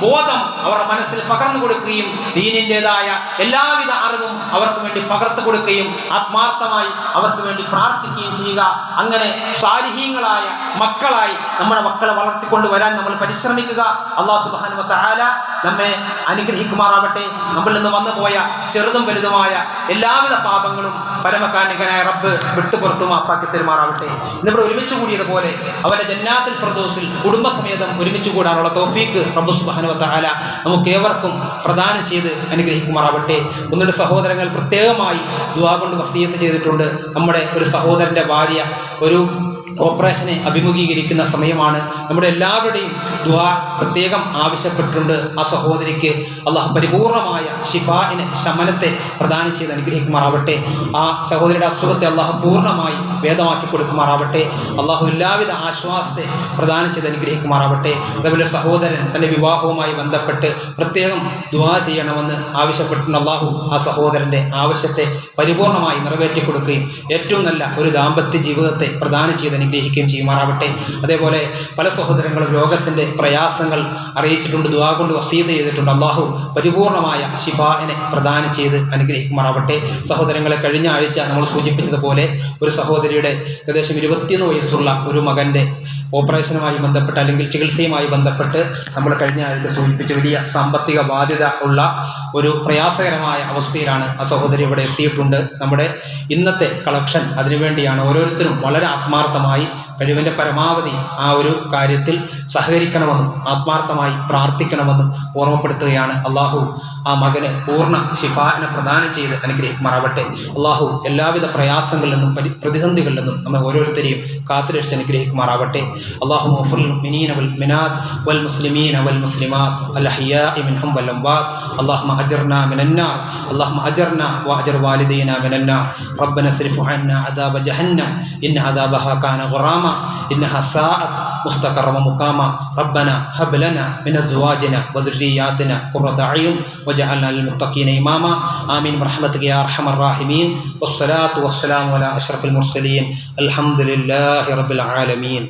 ബോധം അവരുടെ മനസ്സിൽ പകർന്നു കൊടുക്കുകയും ദീനിൻ്റെതായ എല്ലാവിധ അറിവും അവർക്ക് വേണ്ടി പകർന്നു കൊടുക്കുകയും ആത്മാർത്ഥമായി അവർക്ക് വേണ്ടി പ്രാർത്ഥിക്കുകയും ചെയ്യുക. അങ്ങനെ സാലിഹീങ്ങളായ മക്കളായി നമ്മുടെ മക്കളെ വളർത്തിക്കൊണ്ടുവരാൻ നമ്മൾ പരിശ്രമിക്കുക. അല്ലാഹു സുബ്ഹാനഹു വ തആല നമ്മെ അനുഗ്രഹിക്കുമാറാവട്ടെ. നമ്മളിൽ നിന്ന് വന്നുപോയ ചെറുതും വലുതുമായ എല്ലാവിധ പാപങ്ങളും പരമകാരുണികനായ റബ്ബ് വിട്ടുപുറത്തും മാപ്പാക്കി തരുമാറാവട്ടെ. ഇന്നിവിടെ ഒരുമിച്ച് കൂടിയതുപോലെ അവരുടെ ജന്നാത്തുൽ ഫിർദൗസിൽ കുടുംബസമേതം ഒരുമിച്ച് കൂടാനുള്ള തൗഫീക്ക് റബ്ബ് സുബ്ഹാനഹു വ തആല നമുക്ക് ഏവർക്കും പ്രദാനം ചെയ്ത് അനുഗ്രഹിക്കുമാറാവട്ടെ. ഒന്നുകൂടി സഹോദരങ്ങൾ പ്രത്യേകമായി ദുആ കൊണ്ട് വസിയത്ത് ചെയ്തിട്ടുണ്ട്. നമ്മുടെ ഒരു സഹോദരൻ്റെ ഭാര്യ ഒരു ഓപ്പറേഷനെ അഭിമുഖീകരിക്കുന്ന സമയമാണ്. നമ്മുടെ എല്ലാവരുടെയും ദുആ പ്രത്യേകം ആവശ്യപ്പെട്ടിട്ടുണ്ട്. ആ സഹോദരിക്ക് അള്ളാഹു പരിപൂർണമായ ഷിഫാഇനെ, ശമനത്തെ പ്രദാനം ചെയ്ത് അനുഗ്രഹിക്കുമാറാവട്ടെ. ആ സഹോദരിയുടെ അസുഖത്തെ അള്ളാഹു പൂർണ്ണമായി ഭേദമാക്കി കൊടുക്കുമാറാവട്ടെ. അള്ളാഹു എല്ലാവിധ ആശ്വാസത്തെ പ്രദാനം ചെയ്ത് അനുഗ്രഹിക്കുമാറാവട്ടെ. അതേപോലെ സഹോദരൻ തൻ്റെ വിവാഹവുമായി ബന്ധപ്പെട്ട് പ്രത്യേകം ദുആ ചെയ്യണമെന്ന് ആവശ്യപ്പെട്ടിട്ടുണ്ട്. അള്ളാഹു ആ സഹോദരൻ്റെ ആവശ്യത്തെ പരിപൂർണമായി നിറവേറ്റി കൊടുക്കുകയും ഏറ്റവും നല്ല ഒരു ദാമ്പത്യ ജീവിതത്തെ പ്രദാനം ചെയ്ത് ചെയ്ത് അനുഗ്രഹിക്കുകയും ചെയ്യുമാറാവട്ടെ. അതേപോലെ പല സഹോദരങ്ങളും രോഗത്തിൻ്റെ പ്രയാസങ്ങൾ അറിയിച്ചിട്ടുണ്ട്, ദുആ കൊണ്ട് വസീയത്ത് ചെയ്തിട്ടുണ്ട്. അള്ളാഹു പരിപൂർണമായ ശിഫാഇനെ പ്രദാനം ചെയ്ത് അനുഗ്രഹിക്കുമാറാവട്ടെ. സഹോദരങ്ങളെ, കഴിഞ്ഞ ആഴ്ച നമ്മൾ സൂചിപ്പിച്ചതുപോലെ ഒരു സഹോദരിയുടെ ഏകദേശം 21 വയസ്സുള്ള ഒരു മകൻ്റെ ഓപ്പറേഷനുമായി ബന്ധപ്പെട്ട് അല്ലെങ്കിൽ ചികിത്സയുമായി ബന്ധപ്പെട്ട് നമ്മൾ കഴിഞ്ഞ ആഴ്ച സൂചിപ്പിച്ച വലിയ സാമ്പത്തിക ബാധ്യത ഉള്ള ഒരു പ്രയാസകരമായ അവസ്ഥയിലാണ് ആ സഹോദരി ഇവിടെ എത്തിയിട്ടുണ്ട്. നമ്മുടെ ഇന്നത്തെ കളക്ഷൻ അതിനുവേണ്ടിയാണ്. ഓരോരുത്തരും വളരെ ആത്മാർത്ഥമായി കഴിവിൻ്റെ പരമാവധി ആ ഒരു കാര്യത്തിൽ സഹകരിക്കണമെന്നും ആത്മാർത്ഥമായി പ്രാർത്ഥിക്കണമെന്നും ഓർമ്മപ്പെടുത്തുകയാണ്. അള്ളാഹു ആ മകന് പൂർണ്ണ ശിഫാഇനെ പ്രദാനം ചെയ്ത് അനുഗ്രഹിക്കുമാറാവട്ടെ. അള്ളാഹു എല്ലാവിധ പ്രയാസങ്ങളിൽ നിന്നും പ്രതിസന്ധികളിൽ നിന്നും നമ്മൾ ഓരോരുത്തരെയും കാത്തുരക്ഷിച്ച് അനുഗ്രഹിക്കുമാറാവട്ടെ. അള്ളാഹു ഗഫിർ ലിൽ മുഅ്മിനീന വൽ മുഅ്മിനാത്ത് വൽ മുസ്ലിമീന വൽ മുസ്ലിമാത്ത് അൽ അഹ്യാഇ മിൻഹും വൽ അംവാത്ത് اللهم أجرنا من النار اللهم أجرنا وأجر والدينا من النار ربنا اصرف عنا عذاب جهنم إن عذابها كان غراما إنها ساءت مستقرا ومقاما ربنا هب لنا من أزواجنا وذرياتنا قرة أعين واجعلنا للمتقين إماما آمين برحمتك يا أرحم الراحمين والصلاة والسلام على أشرف المرسلين الحمد لله رب العالمين.